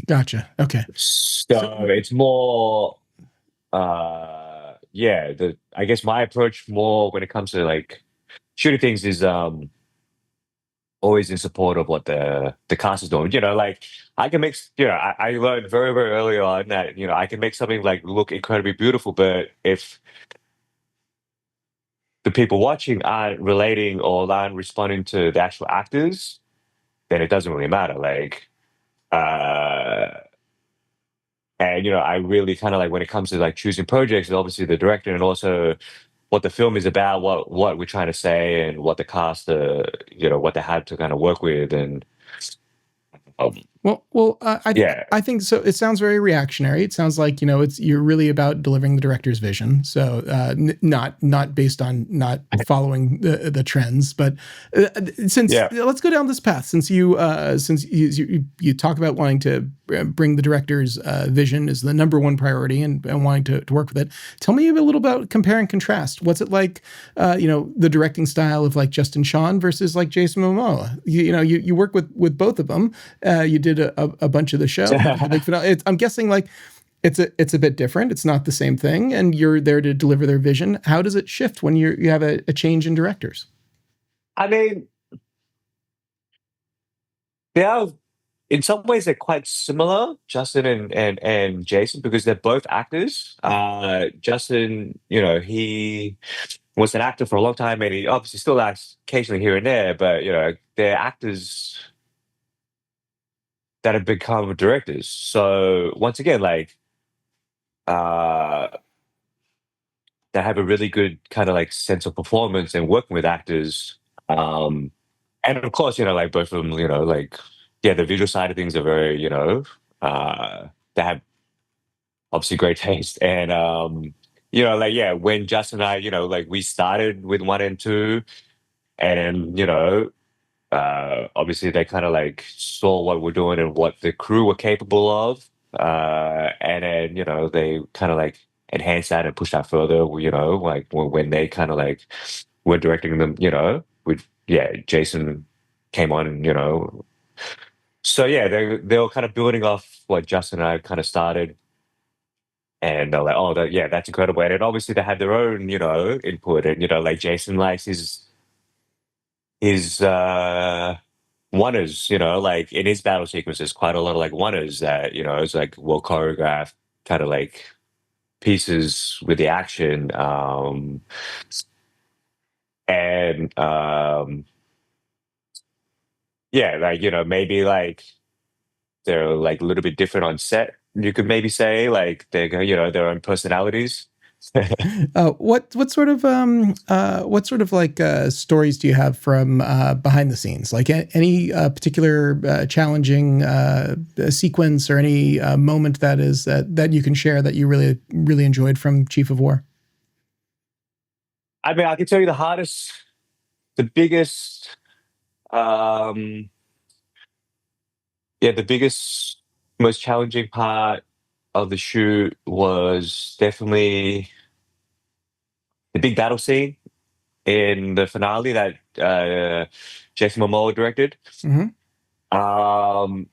Gotcha. Okay. So it's more, yeah. I guess my approach more when it comes to like shooting things is always in support of what the cast is doing. Like I can make, I learned very, very early on that, I can make something like look incredibly beautiful, but if the people watching aren't relating or aren't responding to the actual actors, then it doesn't really matter. Like, and I really kind of like when it comes to like choosing projects, obviously the director and also what the film is about, what we're trying to say, and what the cast, what they had to kind of work with, and Yeah. I think so. It sounds very reactionary. It sounds like, you're really about delivering the director's vision. So not based on not following the trends, but since Yeah. let's go down this path. Since you talk about wanting to bring the director's vision as the number one priority and wanting to work with it. Tell me a little about compare and contrast. What's it like? The directing style of like Justin Chon versus like Jason Momoa. You work with both of them. You did a bunch of the show. The big finale. I'm guessing like it's a bit different. It's not the same thing, and you're there to deliver their vision. How does it shift when you have a change in directors? I mean, they are, in some ways, they're quite similar, Justin and Jason, because they're both actors. Justin, he was an actor for a long time, and he obviously still acts occasionally here and there, but, they're actors that have become directors. So once again, like, they have a really good kind of like sense of performance and working with actors. And of course, like both of them, like, yeah, the visual side of things are very, they have obviously great taste. And, like, yeah, when Justin and I, like we started with one and two, and, obviously they kind of like saw what we're doing and what the crew were capable of. And then, they kind of like enhanced that and pushed that further, like when they kind of like were directing them, with, yeah, Jason came on, so yeah, they were kind of building off what Justin and I kind of started. And they're like, oh, yeah, that's incredible. And then obviously they have their own, input. And, like Jason likes his oneers, like in his battle sequences, quite a lot of like oneers that, it's like well choreographed kind of like pieces with the action. And yeah, like, maybe like they're like a little bit different on set. You could maybe say like they got, their own personalities. What sort of like stories do you have from behind the scenes? Like any particular challenging sequence or any moment that you can share that you really enjoyed from Chief of War? I mean, I can tell you the biggest, um, the biggest, most challenging part of the shoot was definitely the big battle scene in the finale that Jason Momoa directed. Mm-hmm. Um,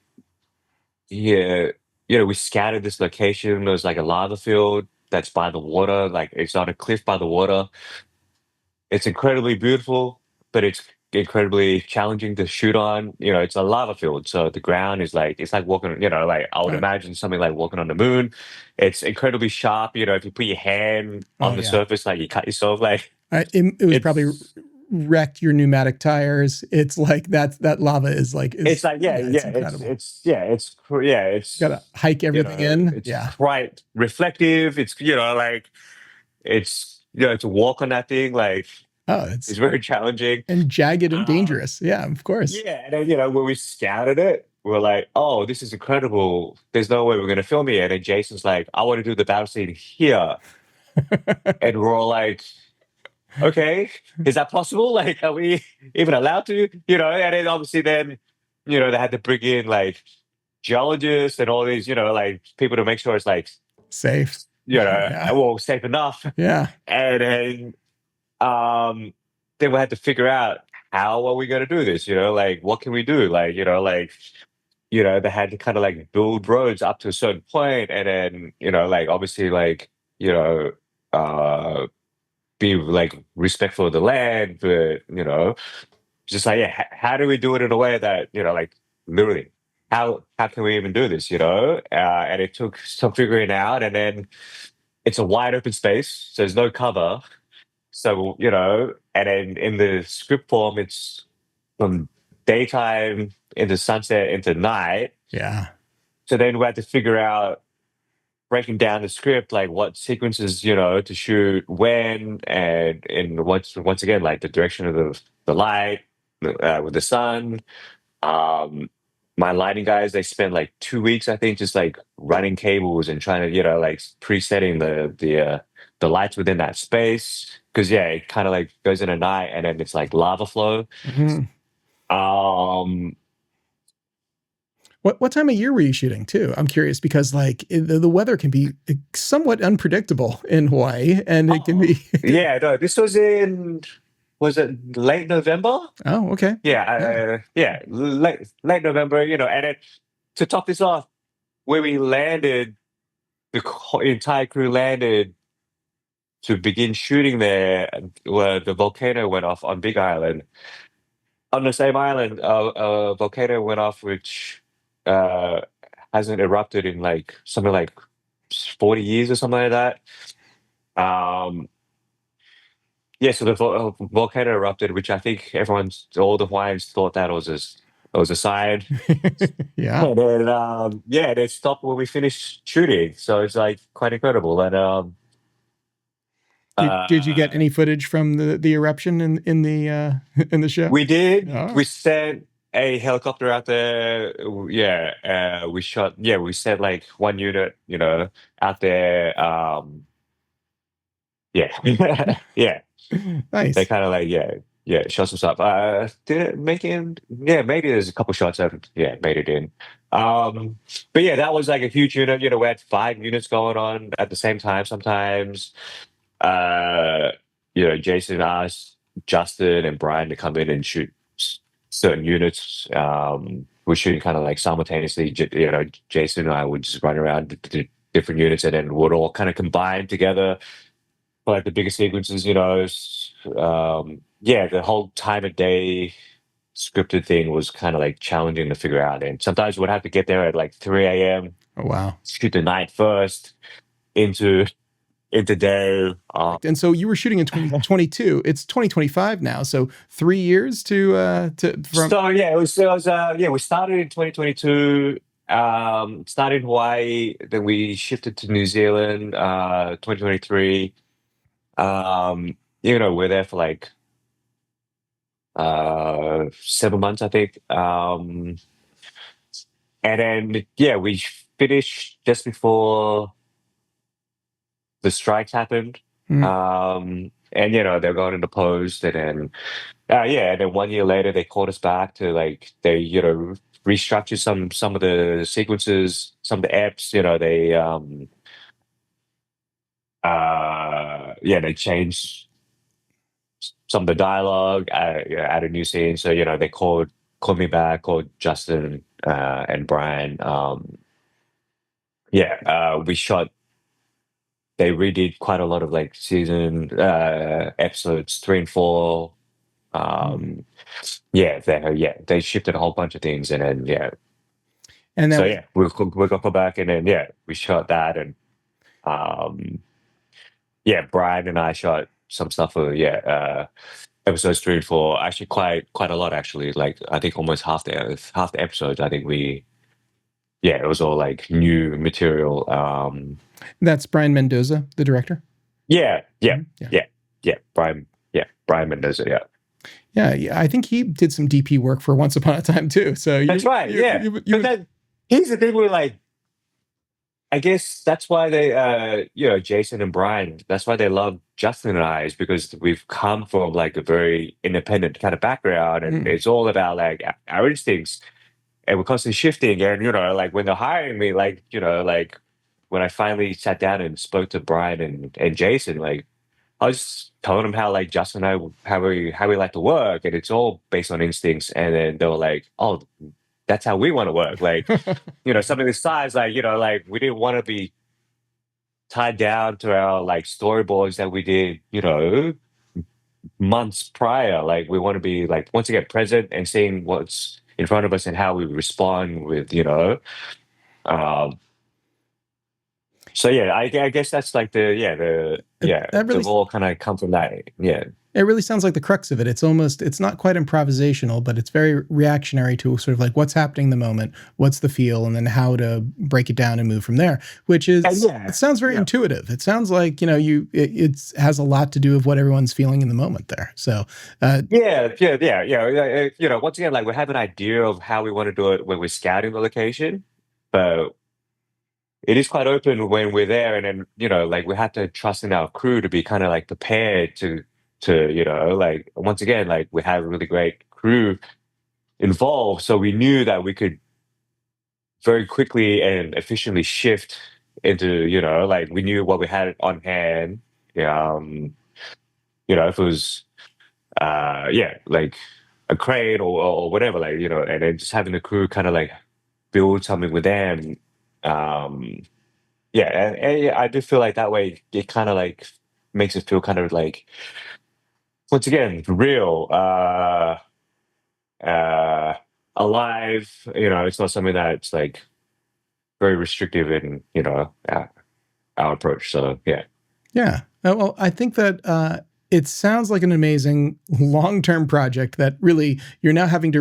yeah, we scouted this location. There's like a lava field that's by the water, like it's on a cliff by the water. It's incredibly beautiful, but it's incredibly challenging to shoot on. It's a lava field, so the ground is like it's like walking. Like I would imagine something like walking on the moon. It's incredibly sharp. If you put your hand on the surface, like you cut yourself. Like it was probably wrecked your pneumatic tires. It's like that lava is like it's like it's incredible. It's gotta hike everything in. It's quite reflective. It's like it's to walk on that thing like it's very challenging and jagged and dangerous. Yeah, of course. Yeah, and then when we scouted it, we're like, oh, this is incredible. There's no way we're gonna film it. And Jason's like, I want to do the battle scene here, and we're all like, okay, is that possible? Like, are we even allowed to? And then obviously then, they had to bring in like geologists and all these, like people to make sure it's like safe. Well, safe enough. Yeah. And then we had to figure out how are we going to do this? Like what can we do? Like, they had to kind of like build roads up to a certain point, and then like obviously like be like respectful of the land, but just like how do we do it in a way that like literally how can we even do this? And it took some figuring out, and then it's a wide open space, so there's no cover. So and then in the script form, it's from daytime into sunset into night. Yeah. So then we had to figure out breaking down the script, like what sequences, to shoot when, and once again, like the direction of the light with the sun. my lighting guys, they spent like 2 weeks, I think, just like running cables and trying to, like presetting the lights within that space. Because it kind of like goes in at night and then it's like lava flow. Um, What time of year were you shooting too? I'm curious because like the weather can be somewhat unpredictable in Hawaii, and it can be. yeah, no, this was was it late November? Oh, okay. Late November, and then to top this off, where we landed, the entire crew landed to begin shooting there, where the volcano went off on Big Island. On the same island, a volcano went off, which uh, hasn't erupted in like something like 40 years or something like that. So the volcano erupted, which I think all the Hawaiians thought that was a sign. Yeah. And then they stopped when we finished shooting, so it's like quite incredible. And Did you get any footage from the eruption in the show? we did. Oh. We sent a helicopter out there. We shot. Yeah, we sent like one unit, out there. Yeah. Nice. They kind of like shot some stuff. Did it make it? Yeah, maybe there's a couple shots that made it in. But yeah, that was like a huge unit. We had 5 units going on at the same time sometimes. Jason asked Justin and Brian to come in and shoot certain units. We're shooting kind of like simultaneously. Jason and I would just run around to different units, and then would all kind of combine together for like the bigger sequences. The whole time of day scripted thing was kind of like challenging to figure out, and sometimes we'd have to get there at like 3 a.m. Oh wow! Shoot the night first into day. And so you were shooting in 2022. It's 2025 now, so 3 years to from. So it was we started in 2022. Started in Hawaii, then we shifted to New Zealand 2023. We're there for like 7 months, I think. And then we finished just before the strikes happened. And they're going into post, and then and then 1 year later they called us back to like they restructured some of the sequences, some of the eps. They changed some of the dialogue, added new scenes. So they called me back, called Justin and Brian. We shot. They redid quite a lot of like season episodes 3 and 4. They shifted a whole bunch of things, and then And so we got go back, and then we shot that, and Brian and I shot some stuff for episodes 3 and 4. Actually, quite a lot actually. Like I think almost half the episodes. I think it was all like new material. That's Brian Mendoza, the director. Brian Mendoza. Yeah. I think he did some DP work for Once Upon a Time too. So that's right. Here's the thing. We're like, I guess that's why they, Jason and Brian. That's why they love Justin and I, is because we've come from like a very independent kind of background, and it's all about like our instincts, and we're constantly shifting. And like when they're hiring me, like like when I finally sat down and spoke to Brian and Jason, like I was telling them how like Justin and I how we like to work, and it's all based on instincts. And then they were like, "Oh, that's how we want to work." Like, something this size, like like we didn't want to be tied down to our like storyboards that we did, months prior. Like we want to be like once again present and seeing what's in front of us and how we respond with So yeah, I guess that's like That really they've all kind of come from that. Yeah. it really sounds like the crux of it. It's not quite improvisational, but it's very reactionary to sort of like what's happening in the moment, what's the feel, and then how to break it down and move from there. Which is Yeah. it sounds very intuitive. It sounds like it has a lot to do with what everyone's feeling in the moment there. So Once again, like we have an idea of how we want to do it when we're scouting the location, but it is quite open when we're there, and then like we have to trust in our crew to be kind of like prepared to like once again, like we have a really great crew involved, so we knew that we could very quickly and efficiently shift into like we knew what we had on hand. If it was like a crane or whatever, like and then just having the crew kind of like build something with them. Yeah, I do feel like that way it kind of like makes it feel kind of like once again real, uh, alive. It's not something that's like very restrictive in our approach. So yeah. yeah. Well, I think that it sounds like an amazing long-term project that really you're now having to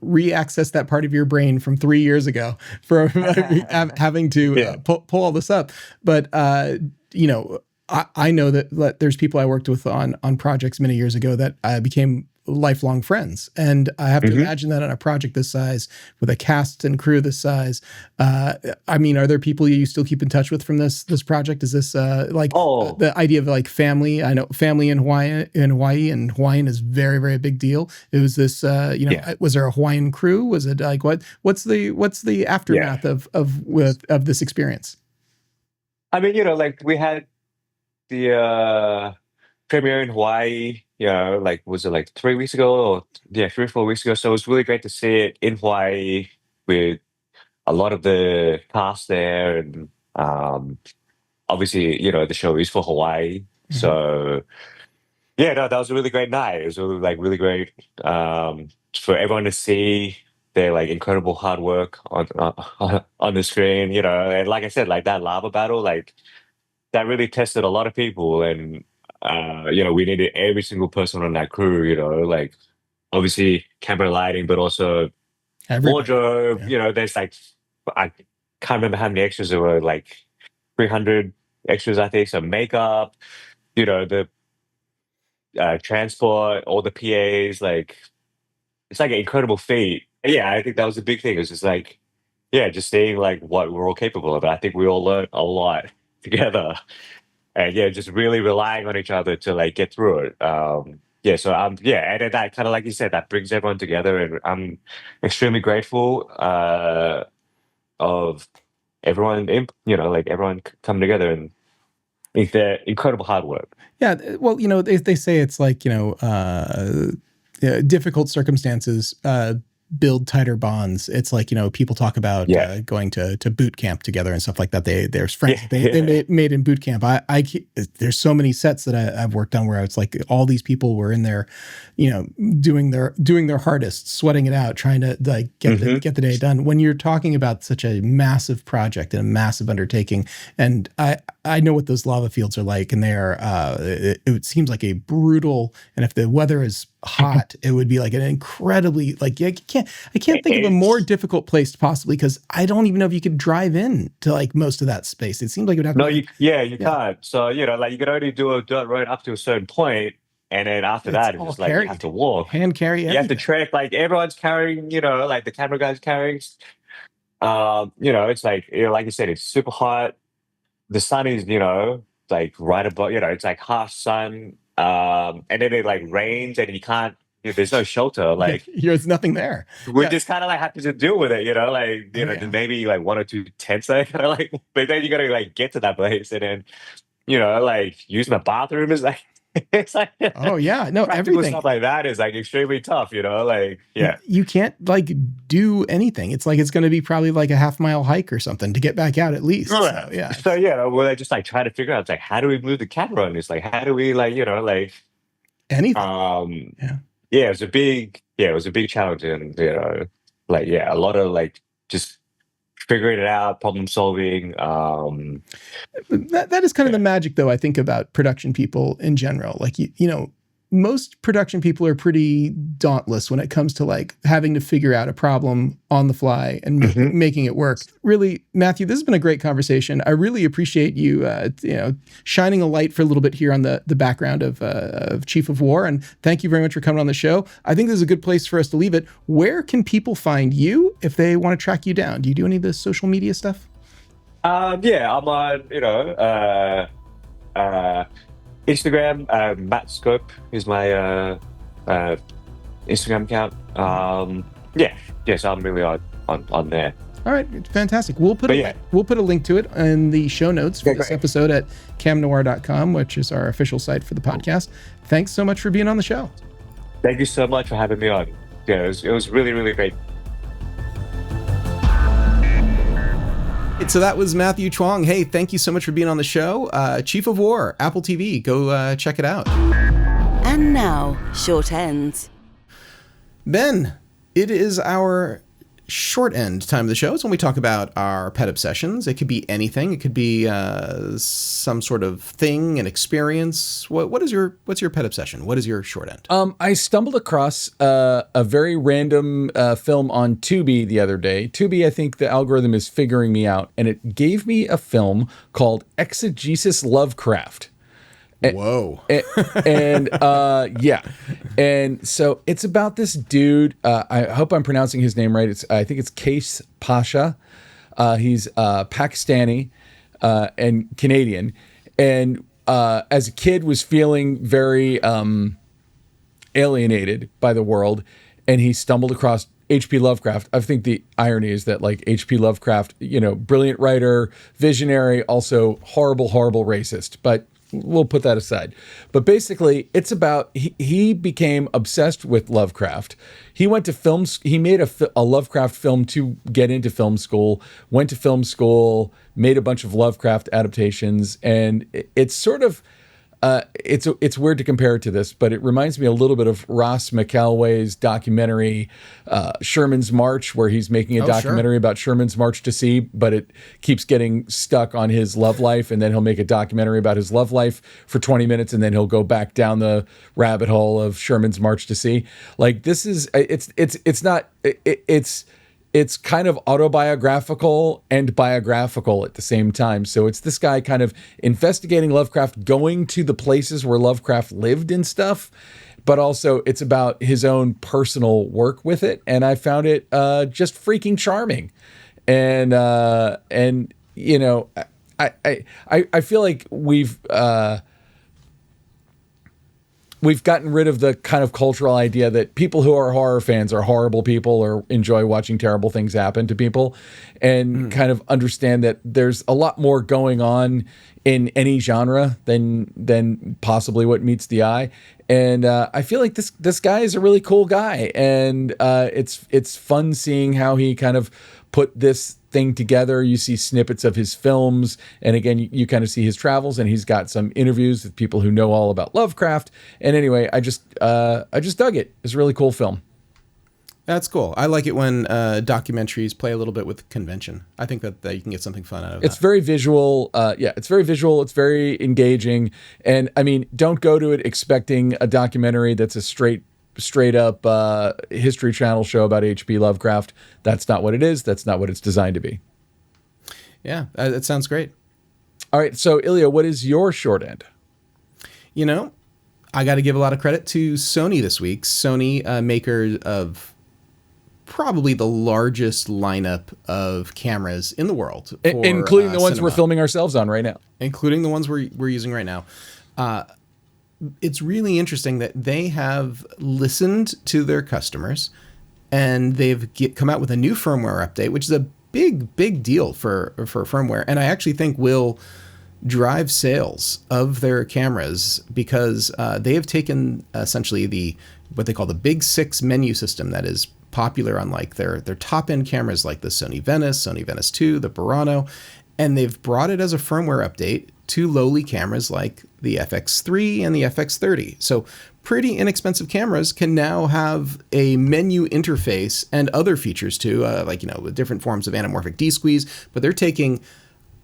re-access that part of your brain from 3 years ago for having to pull all this up. But I know that there's people I worked with on projects many years ago that became lifelong friends. And I have to imagine that on a project this size with a cast and crew this size, I mean, are there people you still keep in touch with from this project? Is this the idea of like family? I know family in Hawaii, and Hawaiian is very, very big deal. It was this, was there a Hawaiian crew? Was it like, what's the aftermath of this experience? I mean, like we had the premiere in Hawaii, like was it like 3 weeks ago or 3 or 4 weeks ago? So it was really great to see it in Hawaii with a lot of the cast there, and obviously, the show is for Hawaii. So yeah, no, that was a really great night. It was really great for everyone to see their like incredible hard work on the screen, and like I said, like that lava battle, like that really tested a lot of people, and we needed every single person on that crew, like obviously camera lighting, but also wardrobe. There's like I can't remember how many extras there were, like 300 extras, I think. So makeup, the transport, all the PAs, like it's like an incredible feat. And yeah, I think that was a big thing. It's just like, just seeing like what we're all capable of. I think we all learned a lot together, and just really relying on each other to like get through it. So and then that kind of like you said, that brings everyone together, and I'm extremely grateful of everyone like everyone coming together and it's their incredible hard work. Yeah, well, they say it's like difficult circumstances build tighter bonds. It's like people talk about going to boot camp together and stuff like that. There's friends they made in boot camp. There's so many sets that I've worked on where it's like all these people were in there, doing their hardest, sweating it out, trying to like get the day done. When you're talking about such a massive project and a massive undertaking, and I know what those lava fields are like, and they are. It seems like a brutal. And if the weather is hot, it would be like an incredibly like I can't think of a more difficult place possibly, because I don't even know if you could drive in to like most of that space. It seems like it would have to. You can't. So like you could only do a dirt road up to a certain point, and then after that, it's just like you have to walk, hand carry. You have to trek. Like everyone's carrying, like the camera guy's carrying. It's like like you said, it's super hot. The sun is, like right above, it's like half sun. And then it like rains and you can't, there's no shelter. Like there's nothing there. We just kind of like have to just deal with it, like, maybe like 1 or 2 tents there, kind of like, but then you got to like get to that place and then, like use my bathroom is like, it's like, everything stuff like that is like extremely tough, like, you can't like do anything. It's like it's going to be probably like a half-mile hike or something to get back out at least. Well, I just like try to figure out, it's like, how do we move the camera? And it's like, how do we like, like anything? It was a big challenge, and like a lot of like just figuring it out, problem solving. That is kind of the magic, though, I think, about production people in general. Like, you know, most production people are pretty dauntless when it comes to like having to figure out a problem on the fly and making it work. Really, Matthew, this has been a great conversation. I really appreciate you, shining a light for a little bit here on the background of Chief of War. And thank you very much for coming on the show. I think this is a good place for us to leave it. Where can people find you if they want to track you down? Do you do any of the social media stuff? Yeah, I'm on, Instagram. Matt Scope is my Instagram account. So I'm really on there. All right, fantastic. We'll put a link to it in the show notes for this episode at camnoir.com, which is our official site for the podcast. Thanks so much for being on the show. Thank you so much for having me on. Yeah, it was really, really great. So that was Matthew Chuang. Hey, thank you so much for being on the show. Chief of War, Apple TV. Go check it out. And now, short ends. Ben, it is our short end time of the show. It's when we talk about our pet obsessions. It could be anything. It could be some sort of thing, an experience. What's your pet obsession? What is your short end? I stumbled across a very random film on Tubi the other day. Tubi, I think the algorithm is figuring me out, and it gave me a film called Exegesis Lovecraft. Whoa. And so it's about this dude. I hope I'm pronouncing his name right. I think it's Case Pasha. He's Pakistani and Canadian. And as a kid was feeling very alienated by the world. And he stumbled across H.P. Lovecraft. I think the irony is that like H.P. Lovecraft, brilliant writer, visionary, also horrible, horrible racist. But we'll put that aside. But basically, it's about he became obsessed with Lovecraft. He went to he made a Lovecraft film to get into film school, went to film school, made a bunch of Lovecraft adaptations, and it's sort of it's weird to compare it to this, but it reminds me a little bit of Ross McElway's documentary Sherman's March, where he's making a documentary about Sherman's March to Sea, but it keeps getting stuck on his love life, and then he'll make a documentary about his love life for 20 minutes, and then he'll go back down the rabbit hole of Sherman's March to Sea. Like this is it's kind of autobiographical and biographical at the same time. So it's this guy kind of investigating Lovecraft, going to the places where Lovecraft lived and stuff, but also it's about his own personal work with it. And I found it just freaking charming. And I feel like we've gotten rid of the kind of cultural idea that people who are horror fans are horrible people or enjoy watching terrible things happen to people, and kind of understand that there's a lot more going on in any genre than possibly what meets the eye. And I feel like this guy is a really cool guy, and it's fun seeing how he kind of put this thing together. You see snippets of his films, and again, you kind of see his travels, and he's got some interviews with people who know all about Lovecraft. And anyway, I just dug it. It's a really cool film. That's cool. I like it when documentaries play a little bit with convention. I think that you can get something fun out of it. It's very visual. It's very visual. It's very engaging. And I mean, don't go to it expecting a documentary that's a straight up History Channel show about H.P. Lovecraft. That's not what it is. That's not what it's designed to be. Yeah, that sounds great. All right, so Ilya, what is your short end? I got to give a lot of credit to Sony this week. Sony, maker of probably the largest lineup of cameras in the world, for, including the ones cinema. We're filming ourselves on right now. Including the ones we're using right now. It's really interesting that they have listened to their customers, and they've come out with a new firmware update, which is a big deal for firmware. And I actually think will drive sales of their cameras, because they have taken essentially what they call the Big Six menu system that is popular on like their top end cameras like the Sony Venice 2, the Burano, and they've brought it as a firmware update to lowly cameras like the FX3 and the FX30. So pretty inexpensive cameras can now have a menu interface and other features too, with different forms of anamorphic D-squeeze, but they're taking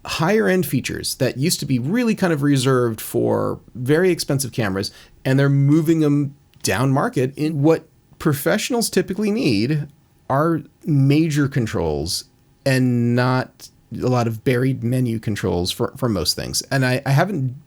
higher end features that used to be really kind of reserved for very expensive cameras, and they're moving them down market. In what professionals typically need are major controls and not a lot of buried menu controls for most things. And I haven't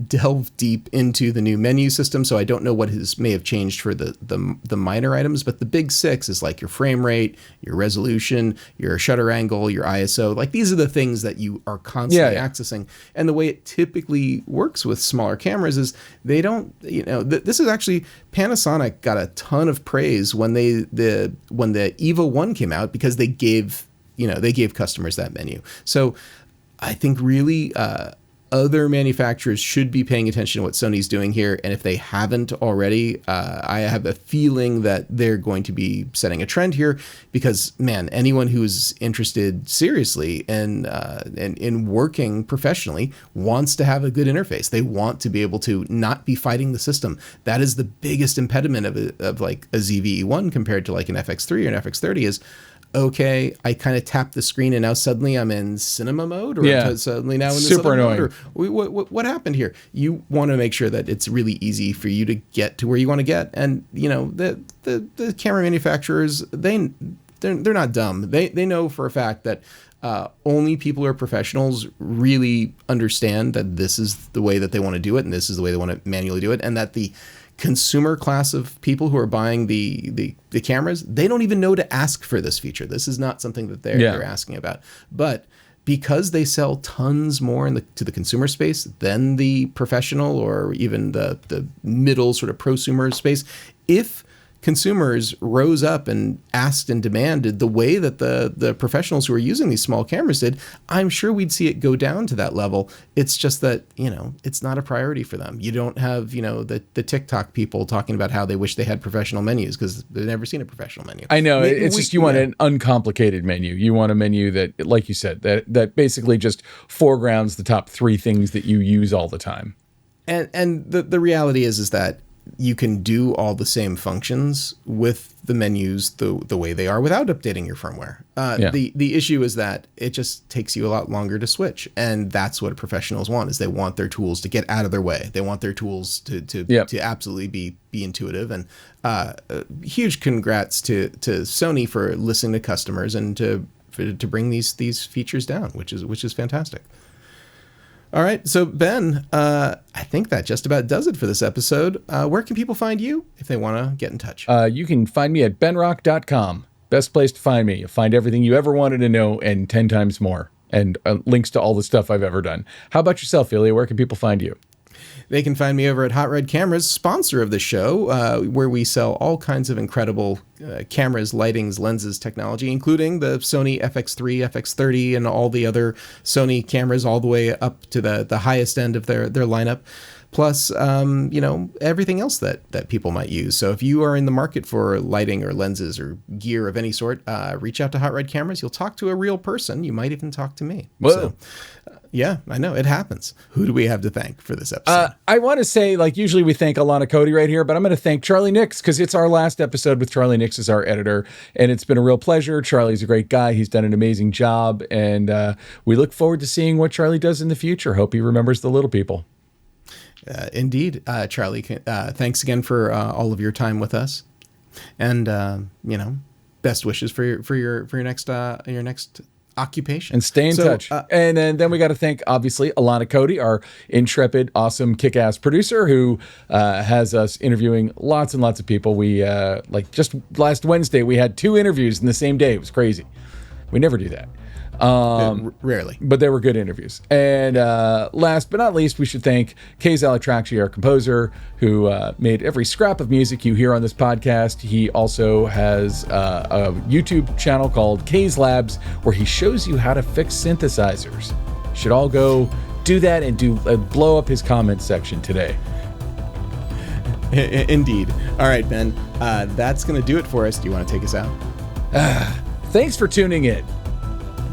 delved deep into the new menu system, so I don't know what may have changed for the minor items, but the big six is like your frame rate, your resolution, your shutter angle, your ISO. Like, these are the things that you are constantly accessing. And the way it typically works with smaller cameras is they don't, this is actually, Panasonic got a ton of praise when the Evo 1 came out, because they gave customers that menu. So I think really, other manufacturers should be paying attention to what Sony's doing here. And if they haven't already, I have a feeling that they're going to be setting a trend here, because, man, anyone who's interested seriously in working professionally wants to have a good interface. They want to be able to not be fighting the system. That is the biggest impediment of like a ZV-E1 compared to like an FX3 or an FX30 is, okay, I kind of tap the screen and now suddenly I'm in cinema mode, or suddenly now in this super other annoying mode, or what happened here? You want to make sure that it's really easy for you to get to where you want to get. And the camera manufacturers, they're not dumb. They know for a fact that only people who are professionals really understand that this is the way that they want to do it, and this is the way they want to manually do it, and that the consumer class of people who are buying the cameras, they don't even know to ask for this feature. This is not something that they're asking about. But because they sell tons more to the consumer space than the professional or even the middle sort of prosumer space, if consumers rose up and asked and demanded the way that the professionals who are using these small cameras did, I'm sure we'd see it go down to that level. It's just that, it's not a priority for them. You don't have, the TikTok people talking about how they wish they had professional menus because they've never seen a professional menu. I know. It's just, you want an uncomplicated menu. You want a menu that, like you said, that basically just foregrounds the top three things that you use all the time. And the reality is that you can do all the same functions with the menus the way they are without updating your firmware. The issue is that it just takes you a lot longer to switch, and that's what professionals want. Is they want their tools to get out of their way. They want their tools to absolutely be intuitive. And huge congrats to Sony for listening to customers and to bring these features down, which is fantastic. All right, so Ben, I think that just about does it for this episode. Where can people find you if they want to get in touch? You can find me at benrock.com. Best place to find me. You'll find everything you ever wanted to know and 10 times more, and links to all the stuff I've ever done. How about yourself, Ilya? Where can people find you? They can find me over at Hot Red Cameras, sponsor of the show, where we sell all kinds of incredible cameras, lightings, lenses, technology, including the Sony FX3, FX30, and all the other Sony cameras all the way up to the highest end of their lineup. Plus, everything else that people might use. So if you are in the market for lighting or lenses or gear of any sort, reach out to Hot Red Cameras. You'll talk to a real person. You might even talk to me. Whoa. So, yeah, I know. It happens. Who do we have to thank for this episode? I want to say, usually we thank Alana Cody right here, but I'm going to thank Charlie Nix because it's our last episode with Charlie Nix as our editor, and it's been a real pleasure. Charlie's a great guy. He's done an amazing job, and we look forward to seeing what Charlie does in the future. Hope he remembers the little people. Indeed. Charlie, thanks again for all of your time with us, and best wishes for your next occupation. And stay in touch. And then we got to thank, obviously, Alana Cody, our intrepid, awesome, kick-ass producer who has us interviewing lots and lots of people. We, just last Wednesday, we had 2 interviews in the same day. It was crazy. We never do that. Rarely. But they were good interviews. And last but not least, we should thank Kay Zalatrakshy, our composer, who made every scrap of music you hear on this podcast. He also has a YouTube channel called Kay's Labs, where he shows you how to fix synthesizers. You should all go do that and blow up his comments section today. Indeed. All right, Ben, that's going to do it for us. Do you want to take us out? Thanks for tuning in.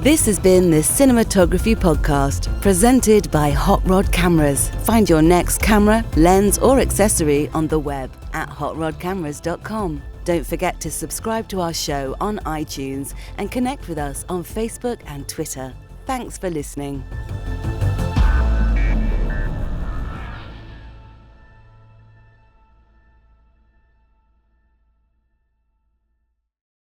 This has been the Cinematography Podcast, presented by Hot Rod Cameras. Find your next camera, lens, or accessory on the web at hotrodcameras.com. Don't forget to subscribe to our show on iTunes and connect with us on Facebook and Twitter. Thanks for listening.